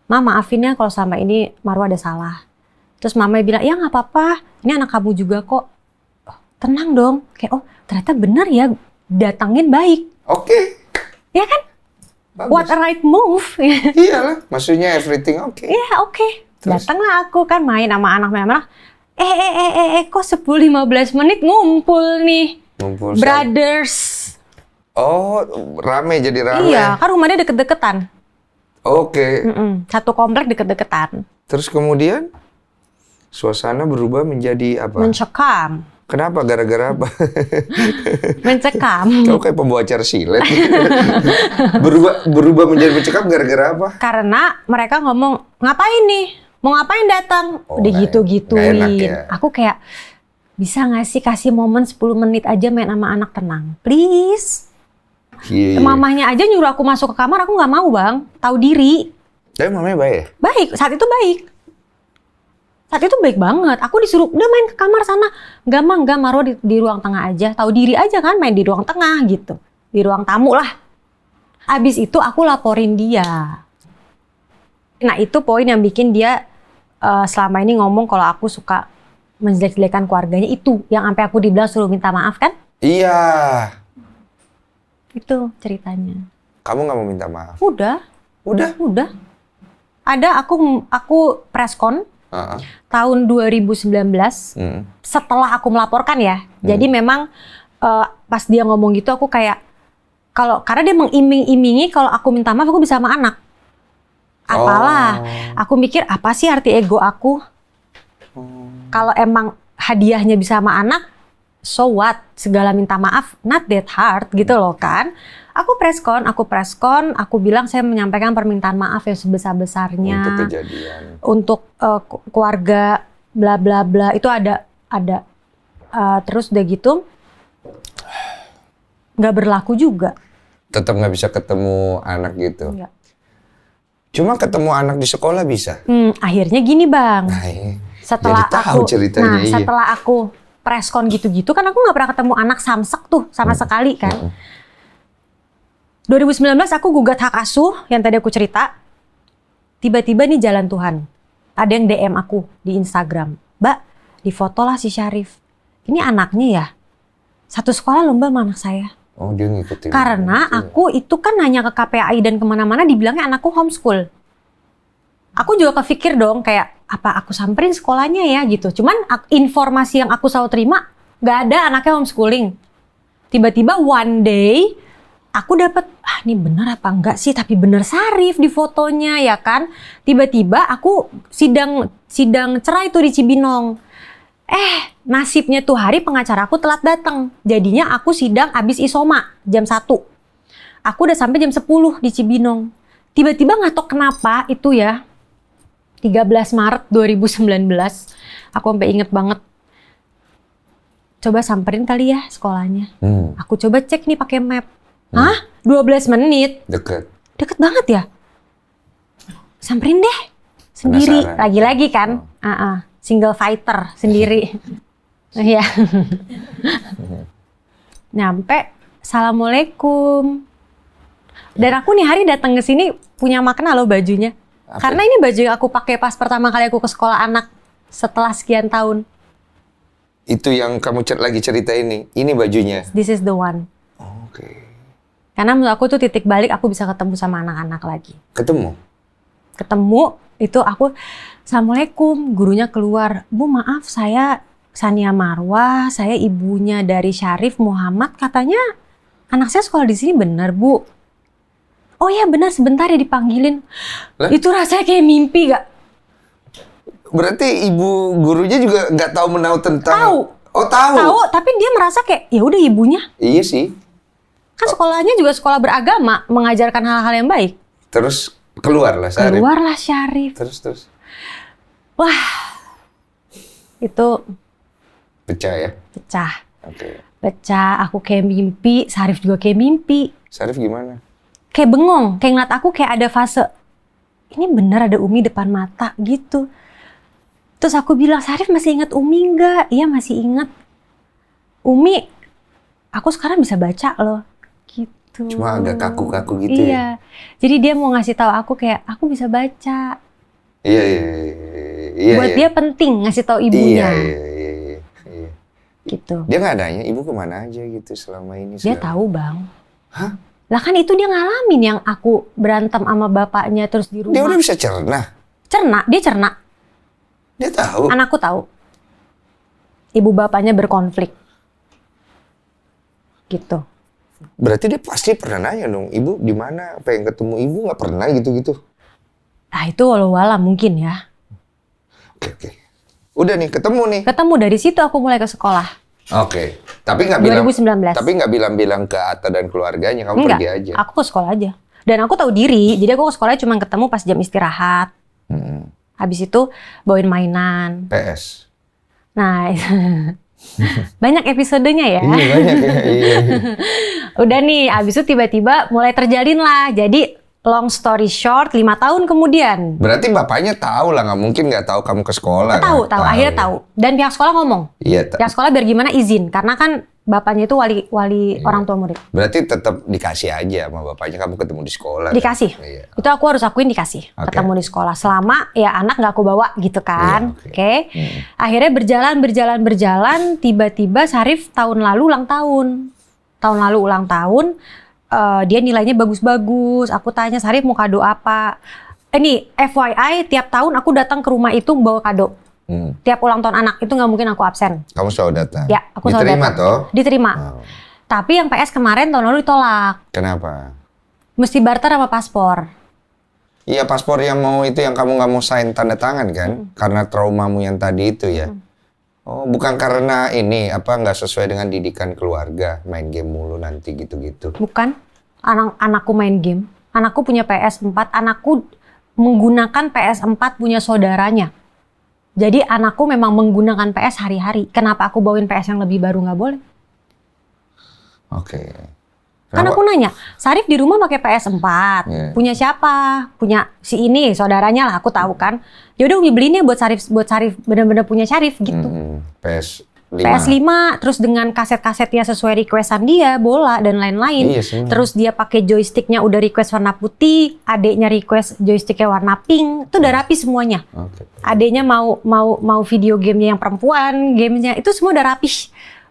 Ma, maafinnya kalau selama ini Marwa ada salah. Terus mamanya bilang, ya nggak apa-apa. Ini anak kamu juga kok. Oh, tenang dong. Kayak, oh ternyata bener ya. Datangin baik. Oke. Ya kan? Bagus. What a right move. Iyalah, maksudnya everything oke. Iya, oke. Datanglah aku kan main sama anak-anak. Kok 10-15 menit ngumpul nih. Ngumpul Brothers. Oh, rame jadi rame. Iya, kan rumahnya deket-deketan. Oke. Satu komplek deket-deketan. Terus kemudian? Suasana berubah menjadi apa? Mencekam. Kenapa? Gara-gara apa? Mencekam. Kau kayak pembawa acara silet. berubah menjadi mencekam gara-gara apa? Karena mereka ngomong, ngapain nih? Mau ngapain datang? Oh, Udah nggak gitu-gituin. enak ya. Aku kayak, bisa nggak sih kasih momen 10 menit aja main sama anak tenang? Please. Iya. Mamahnya aja nyuruh aku masuk ke kamar, aku nggak mau bang. Tahu diri. Tapi mamanya baik ya? Baik, saat itu baik. Saat itu baik banget. Aku disuruh, udah main ke kamar sana. Enggak Marwa di ruang tengah aja. Tahu diri aja kan, main di ruang tengah gitu. Di ruang tamu lah. Abis itu aku laporin dia. Nah itu poin yang bikin dia selama ini ngomong kalau aku suka menjelek-jelekan keluarganya itu. Yang sampai aku dibilang suruh minta maaf kan? Iya. Itu ceritanya. Kamu nggak mau minta maaf? Udah. Udah? Ada aku preskon. Tahun 2019 setelah aku melaporkan ya. Jadi memang pas dia ngomong gitu aku kayak karena dia mengiming-imingi kalau aku minta maaf aku bisa sama anak. Apalah. Aku mikir apa sih arti ego aku? Kalau emang hadiahnya bisa sama anak, so what? Segala minta maaf not that hard gitu loh kan. Aku preskon, aku bilang saya menyampaikan permintaan maaf yang sebesar-besarnya. Untuk kejadian. Untuk keluarga, bla bla bla. Itu ada. Terus udah gitu, nggak berlaku juga. Tetap nggak bisa ketemu anak gitu? Enggak. Cuma ketemu anak di sekolah bisa? Akhirnya gini bang. Nah, iya. Setelah jadi tahu ceritanya, iya. setelah aku preskon gitu-gitu, kan aku nggak pernah ketemu anak samsek tuh sama sekali kan. 2019 aku gugat hak asuh yang tadi aku cerita. Tiba-tiba nih jalan Tuhan. Ada yang DM aku di Instagram. Mbak, difotolah si Syarif. Ini anaknya ya? Satu sekolah lomba sama anak saya. Oh dia ngikutin. Karena aku itu kan nanya ke KPAI dan kemana-mana dibilangnya anakku homeschool. Aku juga kepikir dong kayak apa aku samperin sekolahnya ya gitu. Cuman informasi yang aku selalu terima nggak ada anaknya homeschooling. Tiba-tiba one day aku dapat, ini benar apa enggak sih? Tapi benar Syarif di fotonya ya kan. Tiba-tiba aku sidang cerai tuh di Cibinong. Nasibnya tuh hari pengacara aku telat datang. Jadinya aku sidang abis isoma jam 1. Aku udah sampai jam 10 di Cibinong. Tiba-tiba nggak tahu kenapa itu ya. 13 Maret 2019. Aku sampai inget banget. Coba samperin kali ya sekolahnya. Aku coba cek nih pakai map. Hah? 12 menit? Deket banget ya? Samperin deh. Sendiri. Penasaran. Lagi-lagi kan? Single fighter sendiri. Iya. Nyampe, Assalamualaikum. Dan aku nih hari datang ke sini punya makna loh bajunya. Apa? Karena ini baju yang aku pakai pas pertama kali aku ke sekolah anak setelah sekian tahun. Itu yang kamu lagi cerita ini bajunya? This is the one. Oke. Karena menurut aku tuh titik balik aku bisa ketemu sama anak-anak lagi. Ketemu Itu aku, Assalamualaikum, gurunya keluar. Bu maaf saya Sania Marwa, saya ibunya dari Syarif Muhammad. Katanya anak saya sekolah di sini benar Bu? Oh ya benar, sebentar ya dipanggilin. Lah? Itu rasanya kayak mimpi gak? Berarti ibu gurunya juga nggak tahu menahu tentang? Tahu. Oh tahu. Tahu, tapi dia merasa kayak ya udah ibunya. Iya sih. Kan sekolahnya juga sekolah beragama, mengajarkan hal-hal yang baik. Terus keluarlah Syarif. Keluarlah Syarif. Terus. Wah, itu Pecah ya? pecah. Oke. Pecah, aku kayak mimpi, Syarif juga kayak mimpi. Syarif gimana? Kayak bengong, kayak ngeliat aku kayak ada fase, ini bener ada Umi depan mata gitu. Terus aku bilang, Syarif masih inget Umi nggak? Iya masih inget. Umi, aku sekarang bisa baca loh. Gitu. Cuma agak kaku-kaku gitu ya? Iya. Jadi dia mau ngasih tahu aku kayak, aku bisa baca. Iya. Buat dia penting ngasih tahu ibunya. Iya. Gitu. Dia nggak nanya, ibu kemana aja gitu selama ini? Dia tahu bang. Hah? Lah kan itu dia ngalamin yang aku berantem sama bapaknya terus di rumah. Dia udah bisa cerna? Dia cerna. Dia tahu? Anakku tahu. Ibu bapaknya berkonflik. Gitu. Berarti dia pasti pernah nanya dong, ibu di mana? Pengen ketemu ibu, nggak pernah gitu-gitu? Nah itu walau-walau mungkin ya. Oke. Udah nih, ketemu nih. Ketemu, dari situ aku mulai ke sekolah. Oke. Tapi nggak bilang 2019. Tapi nggak bilang-bilang ke Atta dan keluarganya, kamu Enggak, pergi aja. aku ke sekolah aja. Dan aku tahu diri, jadi aku ke sekolah cuma ketemu pas jam istirahat. Habis itu bawain mainan. PS. Nah, banyak episodenya ya. Iya banyak ya. Iya. Udah nih, habis itu tiba-tiba mulai terjalin lah. Jadi long story short, 5 tahun kemudian. Berarti bapaknya tahu lah, nggak mungkin nggak tahu kamu ke sekolah. Tahu, kan? akhirnya tahu. Dan pihak sekolah ngomong. Iya. Pihak sekolah biar gimana izin, karena kan bapaknya itu wali orang tua murid. Berarti tetap dikasih aja sama bapaknya, kamu ketemu di sekolah. Dikasih. Kan? Iya. Itu aku harus akuin dikasih. Oke. Ketemu di sekolah. Selama ya anak nggak aku bawa gitu kan. Iya, Oke. Akhirnya berjalan. Tiba-tiba Syarif tahun lalu ulang tahun. Dia nilainya bagus-bagus. Aku tanya, Syarif mau kado apa? Ini FYI, tiap tahun aku datang ke rumah itu bawa kado. Tiap ulang tahun anak itu nggak mungkin aku absen. Kamu selalu datang? Ya, aku selalu Diterima datang. toh? Diterima. Oh. Tapi yang PS kemarin tahun lalu ditolak. Kenapa? Mesti barter sama paspor. Iya, paspor yang mau itu yang kamu nggak mau sign tanda tangan kan? Karena traumamu yang tadi itu ya. Oh, bukan karena ini nggak sesuai dengan didikan keluarga, main game mulu nanti gitu-gitu. Bukan. Anakku main game. Anakku punya PS4. Anakku menggunakan PS4 punya saudaranya. Jadi anakku memang menggunakan PS hari-hari. Kenapa aku bawain PS yang lebih baru nggak boleh? Oke. Kan aku nanya, Syarif di rumah pakai PS4. Yeah. Punya siapa? Punya si ini, saudaranya lah, aku tahu kan. Ya udah Umi beliin ya buat Syarif benar-benar punya Syarif gitu. PS5. PS5, terus dengan kaset-kasetnya sesuai requestan dia, bola dan lain-lain. Iya, semua. Terus dia pakai joysticknya udah request warna putih, adeknya request joysticknya warna pink, itu udah rapi semuanya. Oke. Adeknya mau video gamenya yang perempuan, gamenya itu semua udah rapi.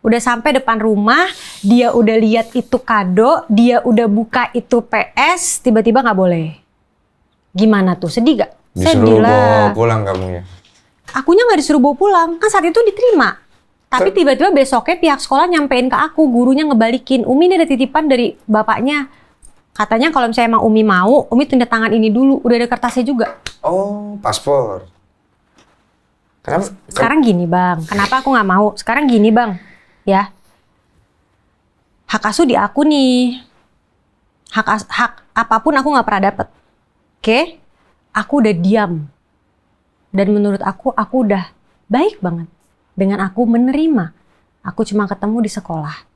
Udah sampai depan rumah, dia udah lihat itu kado, dia udah buka itu PS, tiba-tiba nggak boleh. Gimana tuh, sedih gak? Disuruh bawa pulang kamu ya? Akunya nggak disuruh bawa pulang, kan saat itu diterima. Tapi tiba-tiba besoknya pihak sekolah nyampein ke aku, gurunya ngebalikin, Umi ini ada titipan dari bapaknya. Katanya kalau misalnya emang Umi mau, Umi tanda tangan ini dulu, udah ada kertasnya juga. Oh, paspor. Kenapa? Sekarang gini Bang, kenapa aku nggak mau? Sekarang gini Bang, ya. Hak asuh di aku nih. Hak apapun aku nggak pernah dapet. Oke? Aku udah diam. Dan menurut aku udah baik banget. Dengan aku menerima. Aku cuma ketemu di sekolah.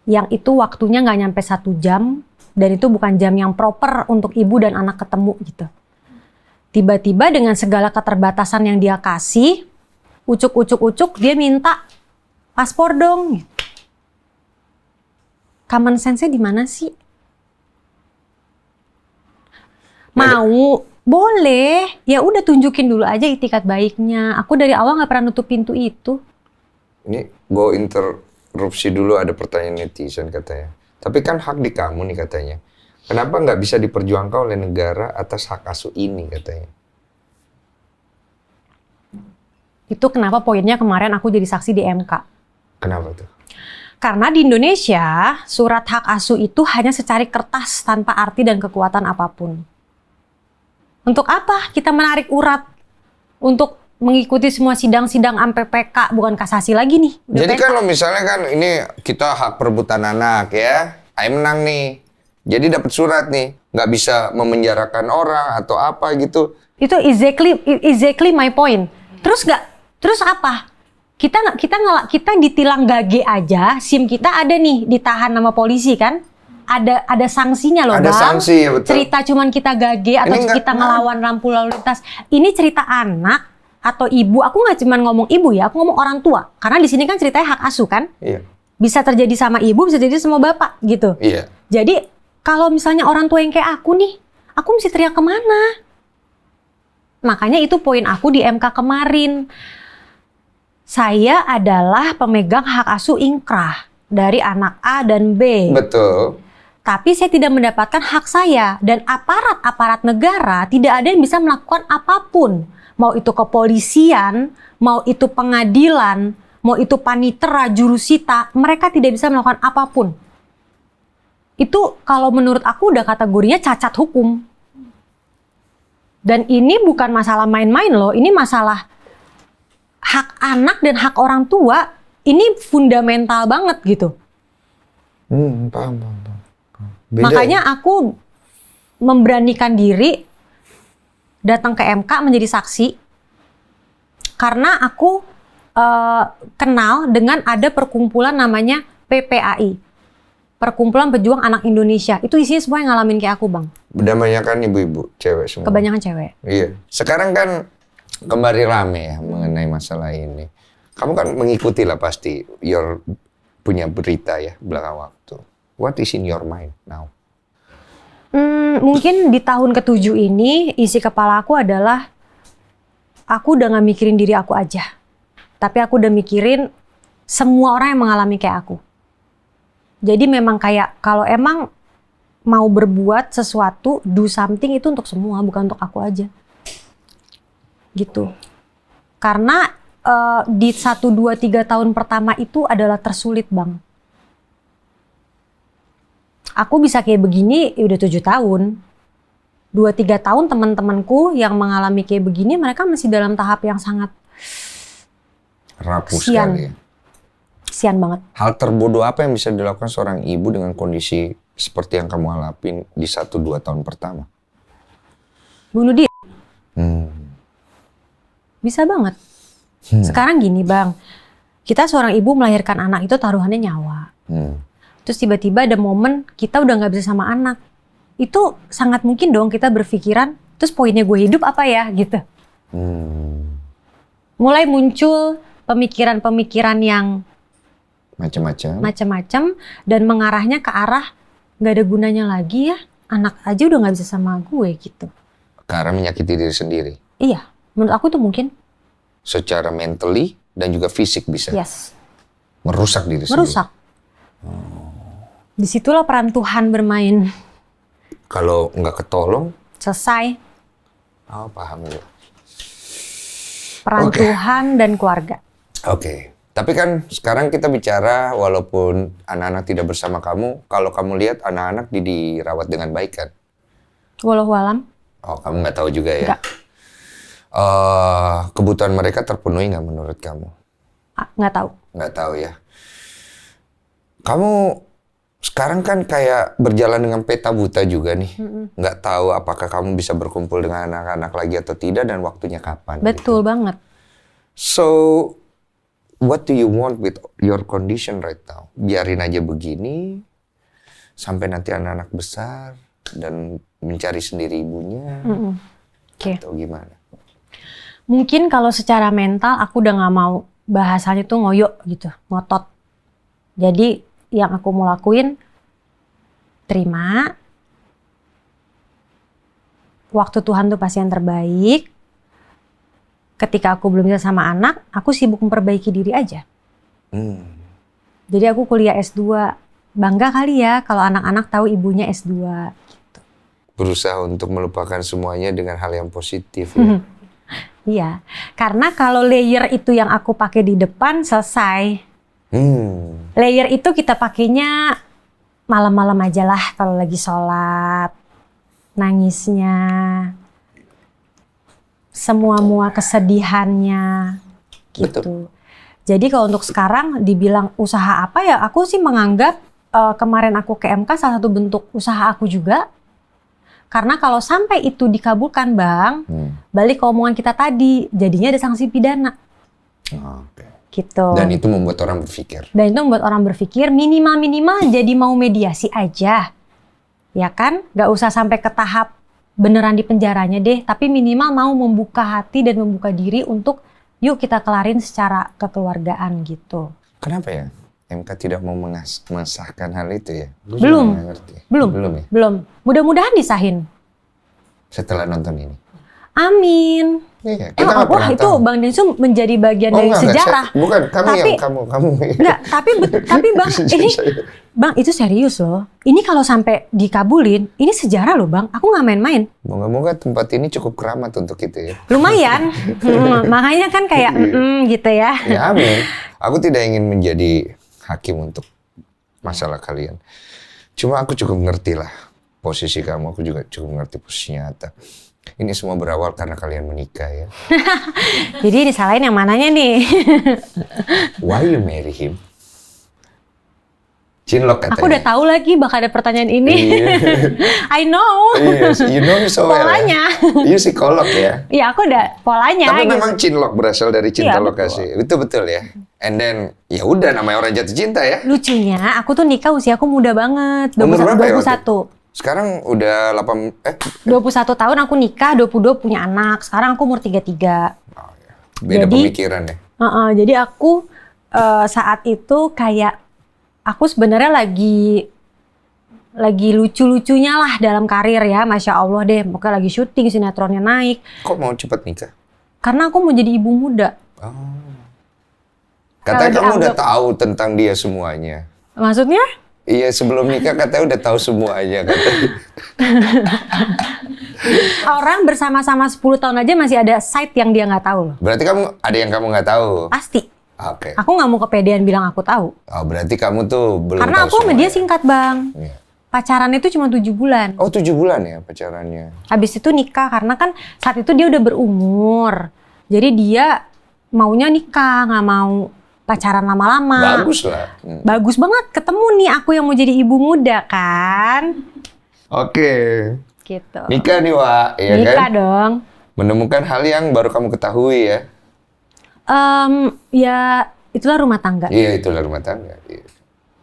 Yang itu waktunya nggak nyampe 1 jam. Dan itu bukan jam yang proper untuk ibu dan anak ketemu gitu. Tiba-tiba dengan segala keterbatasan yang dia kasih, ucuk dia minta paspor dong. Common sense-nya di mana sih? Mau, boleh. Ya udah tunjukin dulu aja itikat baiknya. Aku dari awal nggak pernah nutup pintu itu. Ini gue interupsi dulu, ada pertanyaan netizen katanya. Tapi kan hak di kamu nih katanya. Kenapa nggak bisa diperjuangkan oleh negara atas hak asuh ini katanya? Itu kenapa poinnya kemarin aku jadi saksi di MK. Kenapa tuh? Karena di Indonesia, surat hak asuh itu hanya secari kertas tanpa arti dan kekuatan apapun. Untuk apa kita menarik urat untuk mengikuti semua sidang-sidang sampai PK, bukan kasasi lagi nih. Jadi kalau misalnya kan ini kita hak perebutan anak ya, Ayo menang nih. Jadi dapat surat nih, nggak bisa memenjarakan orang atau apa gitu. Itu exactly my point. Terus apa? Kita ditilang gage aja, SIM kita ada nih ditahan sama polisi kan? Ada sanksinya loh, Ada Bang. sanksi ya, betul. Cerita cuman kita gage atau kita ngelawan lampu lalu lintas. Ini cerita anak atau ibu. Aku nggak cuman ngomong ibu ya, aku ngomong orang tua. Karena di sini kan ceritanya hak asuh kan? Iya. Bisa terjadi sama ibu, bisa terjadi sama bapak gitu. Iya. Jadi kalau misalnya orang tua yang kayak aku nih, aku mesti teriak kemana? Makanya itu poin aku di MK kemarin. Saya adalah pemegang hak asuh inkrah dari anak A dan B. Betul. Tapi saya tidak mendapatkan hak saya. Dan aparat-aparat negara tidak ada yang bisa melakukan apapun. Mau itu kepolisian, mau itu pengadilan, mau itu panitera, jurusita, mereka tidak bisa melakukan apapun. Itu kalau menurut aku udah kategorinya cacat hukum. Dan ini bukan masalah main-main loh, ini masalah hak anak dan hak orang tua ini fundamental banget gitu. Paham. Beda, Makanya aku memberanikan diri datang ke MK menjadi saksi karena aku kenal dengan ada perkumpulan namanya PPAI, Perkumpulan Pejuang Anak Indonesia. Itu isinya semua yang ngalamin kayak aku, Bang. Kebanyakan ibu-ibu, cewek semua. Kebanyakan cewek. Iya. Sekarang kan kembali rame ya mengenai masalah ini. Kamu kan mengikuti lah pasti punya berita ya belakang waktu. What is in your mind now? Mungkin di tahun ke-7 ini isi kepala aku adalah aku udah gak mikirin diri aku aja. Tapi aku udah mikirin semua orang yang mengalami kayak aku. Jadi memang kayak kalau emang mau berbuat sesuatu, do something itu untuk semua, bukan untuk aku aja. Gitu. Karena di 1, 2, 3 tahun pertama itu adalah tersulit, Bang. Aku bisa kayak begini udah 7 tahun. 2-3 tahun teman-temanku yang mengalami kayak begini, mereka masih dalam tahap yang sangat rapuh kesian. sekali. Kesian banget. Hal terbodoh apa yang bisa dilakukan seorang ibu dengan kondisi seperti yang kamu alami di 1-2 tahun pertama? Bunuh diri. Bisa banget. Sekarang gini, Bang. Kita seorang ibu melahirkan anak itu taruhannya nyawa. Terus tiba-tiba ada momen kita udah gak bisa sama anak. Itu sangat mungkin dong kita berpikiran, terus poinnya gue hidup apa ya gitu. Mulai muncul pemikiran-pemikiran yang macam-macam dan mengarahnya ke arah gak ada gunanya lagi ya. Anak aja udah gak bisa sama gue gitu. Karena menyakiti diri sendiri? Iya, menurut aku itu mungkin. Secara mentally dan juga fisik bisa? Yes. Merusak diri sendiri? Merusak. Disitulah peran Tuhan bermain. Kalau nggak ketolong? Selesai. Oh, paham ya. Peran Tuhan dan keluarga. Oke. Tapi kan sekarang kita bicara walaupun anak-anak tidak bersama kamu, kalau kamu lihat anak-anak dirawat dengan baik kan? Wallahualam. Oh, kamu nggak tahu juga ya? Nggak. Kebutuhan mereka terpenuhi nggak menurut kamu? Nggak tahu. Nggak tahu ya. Kamu sekarang kan kayak berjalan dengan peta buta juga nih. Nggak tahu apakah kamu bisa berkumpul dengan anak-anak lagi atau tidak dan waktunya kapan. Betul gitu. banget. So, what do you want with your condition right now? Biarin aja begini sampai nanti anak-anak besar dan mencari sendiri ibunya. Oke. Atau gimana? Mungkin kalau secara mental aku udah nggak mau bahasanya tuh ngoyo gitu, ngotot. Jadi yang aku mau lakuin, terima. Waktu Tuhan tuh pasti yang terbaik. Ketika aku belum bisa sama anak, aku sibuk memperbaiki diri aja. Jadi aku kuliah S2. Bangga kali ya kalau anak-anak tahu ibunya S2. Gitu. Berusaha untuk melupakan semuanya dengan hal yang positif ya. Iya, karena kalau layer itu yang aku pakai di depan selesai. Layer itu kita pakainya malam-malam aja lah kalau lagi sholat. Nangisnya, semua kesedihannya gitu. Betul. Jadi kalau untuk sekarang dibilang usaha apa ya, aku sih menganggap kemarin aku ke MK salah satu bentuk usaha aku juga. Karena kalau sampai itu dikabulkan, Bang, balik ke omongan kita tadi, jadinya ada sanksi pidana. Oke. Gitu. Dan itu membuat orang berpikir. Dan itu membuat orang berpikir minimal jadi mau mediasi aja. Ya kan? Gak usah sampai ke tahap beneran di penjaranya deh, tapi minimal mau membuka hati dan membuka diri untuk yuk kita kelarin secara kekeluargaan gitu. Kenapa ya MK tidak mau mengesahkan hal itu ya? Belum. Belum ya? Belum. Mudah-mudahan disahin. Setelah nonton ini. Amin. Iya, kita nggak wah pernah itu tahu. Bang Densu menjadi bagian dari enggak, sejarah. Bukan, kamu. Enggak, tapi Bang, ini Bang itu serius loh. Ini kalau sampai dikabulin, ini sejarah loh Bang. Aku nggak main-main. Moga-moga tempat ini cukup keramat untuk itu ya. Lumayan. Makanya kan kayak gitu ya. Ya amin. Aku tidak ingin menjadi hakim untuk masalah kalian. Cuma aku cukup ngerti lah posisi kamu. Aku juga cukup ngerti posisinya Atta. Ini semua berawal karena kalian menikah ya. Jadi disalahin yang mananya nih? Why you marry him? Cinlok katanya. Aku udah tahu lagi bakal ada pertanyaan ini. Iya. I know. Yes, you know me so well. Polanya. You psikolog ya. Iya, aku udah polanya. Tapi gitu. memang cinlok berasal dari cinta Iya, lokasi. Itu betul ya. And then ya udah namanya orang jatuh cinta ya. Lucunya, aku tuh nikah usiaku muda banget. Umur berapa ya waktu 21. Sekarang udah 21 tahun aku nikah, 22 punya anak. Sekarang aku umur 33. Oh, ya. Beda Jadi, pemikiran ya. Jadi aku saat itu kayak aku sebenarnya lagi lucu-lucunya lah dalam karir ya, Masya Allah deh. Pokoknya lagi syuting, sinetronnya naik. Kok mau cepat nikah? Karena aku mau jadi ibu muda. Oh. Katanya Kalau kamu udah dianggap- tahu tentang dia semuanya. Maksudnya? Iya, sebelum nikah katanya udah tahu semuanya katanya. Orang bersama-sama 10 tahun aja masih ada side yang dia nggak tahu loh. Berarti ada yang kamu nggak tahu. Pasti. Oke. Aku nggak mau kepedean bilang aku tahu. Oh, berarti kamu tuh belum Karena tahu aku sama dia semuanya. singkat, Bang. Iya. Pacaran itu cuma 7 bulan. Oh, 7 bulan ya pacarannya. Habis itu nikah karena kan saat itu dia udah berumur. Jadi dia maunya nikah, nggak mau pacaran lama-lama. Bagus lah. Bagus banget ketemu nih aku yang mau jadi ibu muda kan. Oke. Gitu. Nikah nih, Wak. Ya Nikah kan? dong. Menemukan hal yang baru kamu ketahui ya. Ya itulah rumah tangga. Iya, itulah rumah tangga. Iya.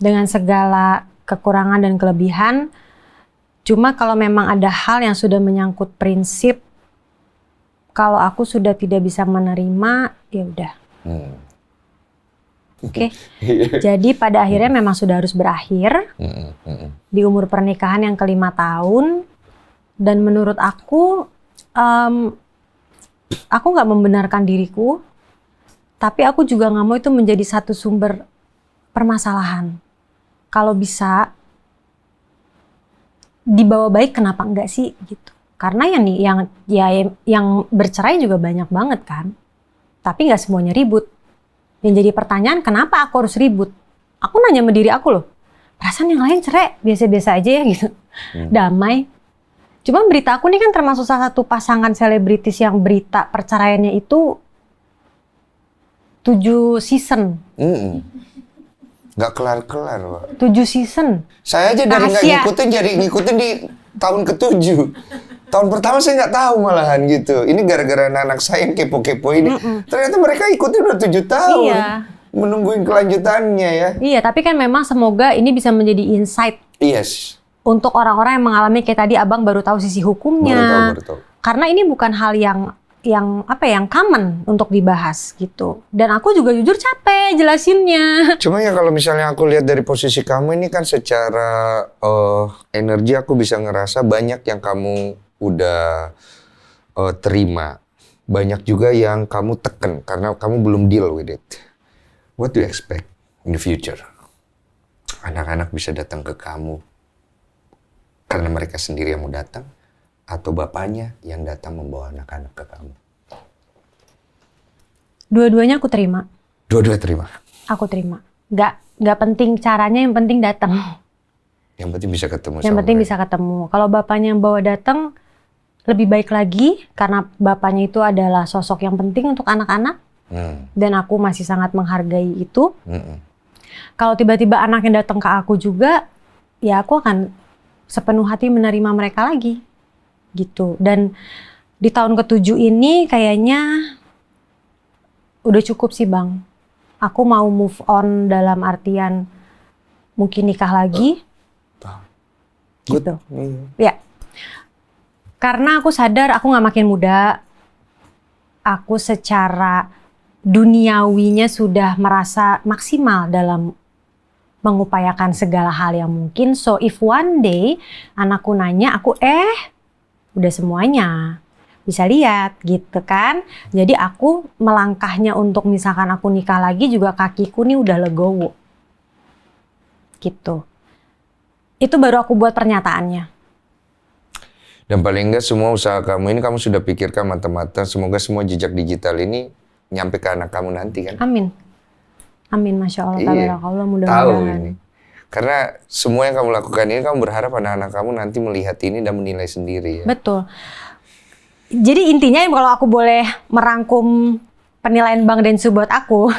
Dengan segala kekurangan dan kelebihan. Cuma kalau memang ada hal yang sudah menyangkut prinsip, kalau aku sudah tidak bisa menerima, ya udah. Oke. Jadi pada akhirnya memang sudah harus berakhir di umur pernikahan yang ke-5 tahun. Dan menurut aku nggak membenarkan diriku, tapi aku juga nggak mau itu menjadi satu sumber permasalahan. Kalau bisa dibawa baik, kenapa enggak sih gitu? Karena yang bercerai juga banyak banget kan, tapi nggak semuanya ribut. Yang jadi pertanyaan, kenapa aku harus ribut? Aku nanya sama diri aku loh, perasaan yang lain cerai biasa-biasa aja ya gitu, damai. Cuma berita aku nih kan termasuk salah satu pasangan selebritis yang berita perceraiannya itu 7 season. Nggak kelar-kelar, Wak. 7 season. Saya aja dari nggak Rahasia. ngikutin jadi ngikutin di tahun ke-7. Tahun pertama saya nggak tahu malahan gitu. Ini gara-gara anak saya yang kepo-kepo ini. Ternyata mereka ikutin udah 7 tahun. Iya. Menungguin kelanjutannya ya. Iya, tapi kan memang semoga ini bisa menjadi insight Yes. untuk orang-orang yang mengalami kayak tadi Abang baru tahu sisi hukumnya. Baru tahu. Karena ini bukan hal yang common untuk dibahas gitu. Dan aku juga jujur capek jelasinnya. Cuma ya kalau misalnya aku lihat dari posisi kamu ini kan secara energi aku bisa ngerasa banyak yang kamu udah terima. Banyak juga yang kamu tekan karena kamu belum deal with it. What do you expect in the future? Anak-anak bisa datang ke kamu karena mereka sendiri yang mau datang, atau bapaknya yang datang membawa anak-anak ke kamu? Dua-duanya aku terima. Dua-dua terima. Aku terima. Nggak penting caranya, yang penting datang. Yang penting bisa ketemu. Yang penting bisa ketemu. Kalau bapaknya yang bawa datang, lebih baik lagi karena bapaknya itu adalah sosok yang penting untuk anak-anak. Dan aku masih sangat menghargai itu. Kalau tiba-tiba anak yang datang ke aku juga, ya aku akan sepenuh hati menerima mereka lagi. Gitu. Dan di tahun ke-7 ini kayaknya udah cukup sih, Bang. Aku mau move on dalam artian mungkin nikah lagi. Gitu. Ya. Karena aku sadar aku nggak makin muda. Aku secara duniawinya sudah merasa maksimal dalam mengupayakan segala hal yang mungkin. So if one day anakku nanya, aku udah semuanya. Bisa lihat gitu kan. Jadi aku melangkahnya untuk misalkan aku nikah lagi juga kakiku nih udah legowo. Gitu. Itu baru aku buat pernyataannya. Dan paling enggak semua usaha kamu ini kamu sudah pikirkan mata-mata. Semoga semua jejak digital ini nyampe ke anak kamu nanti kan. Amin. Amin, Masya Allah. Tabarakallah, Tahu mudah-mudahan. ini. Karena semua yang kamu lakukan ini kamu berharap anak-anak kamu nanti melihat ini dan menilai sendiri ya. Betul. Jadi intinya kalau aku boleh merangkum penilaian Bang Densu buat aku,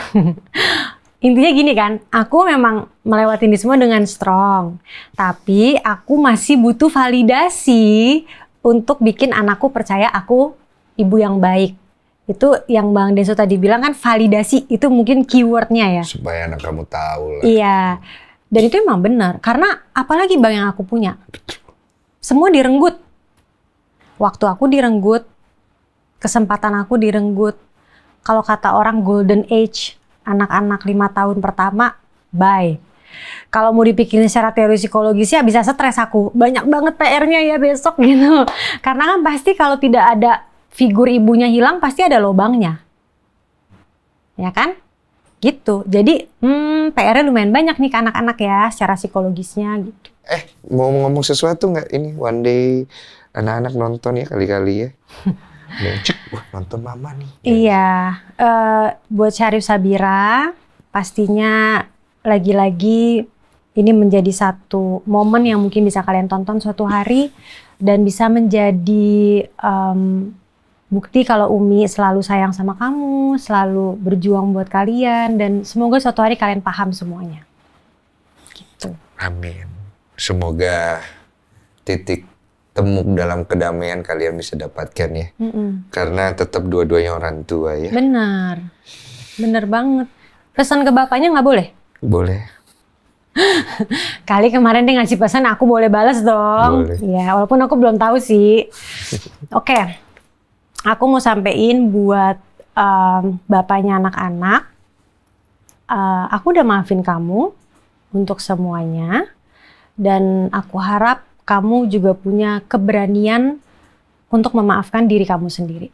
intinya gini kan, aku memang melewati ini semua dengan strong, tapi aku masih butuh validasi untuk bikin anakku percaya aku ibu yang baik. Itu yang Bang Densu tadi bilang kan, validasi itu mungkin keywordnya ya. Supaya anak kamu tahu lah. Iya, dan itu emang benar, karena apalagi Bang yang aku punya, semua direnggut. Waktu aku direnggut, kesempatan aku direnggut. Kalau kata orang golden age, anak-anak 5 tahun pertama, bye. Kalau mau dipikirin secara teori psikologis ya bisa stres aku. Banyak banget PR-nya ya besok gitu. Karena kan pasti kalau tidak ada figur ibunya hilang, pasti ada lobangnya. Ya kan? Gitu. Jadi PR-nya lumayan banyak nih ke anak-anak ya, secara psikologisnya gitu. Mau ngomong sesuatu nggak? Ini one day anak-anak nonton ya kali-kali ya. Cek, wah nonton mama nih. Iya, buat Syarif Sabira, pastinya lagi-lagi ini menjadi satu momen yang mungkin bisa kalian tonton suatu hari dan bisa menjadi bukti kalau Umi selalu sayang sama kamu, selalu berjuang buat kalian, dan semoga suatu hari kalian paham semuanya. Gitu. Amin. Semoga titik temu dalam kedamaian kalian bisa dapatkan ya. Karena tetap dua-duanya orang tua ya. Benar, benar banget. Pesan ke bapaknya nggak boleh? Boleh. Kali kemarin dia ngasih pesan, aku boleh balas dong. Boleh. Ya, walaupun aku belum tahu sih. Oke, aku mau sampein buat bapaknya anak-anak. Aku udah maafin kamu untuk semuanya. Dan aku harap kamu juga punya keberanian untuk memaafkan diri kamu sendiri.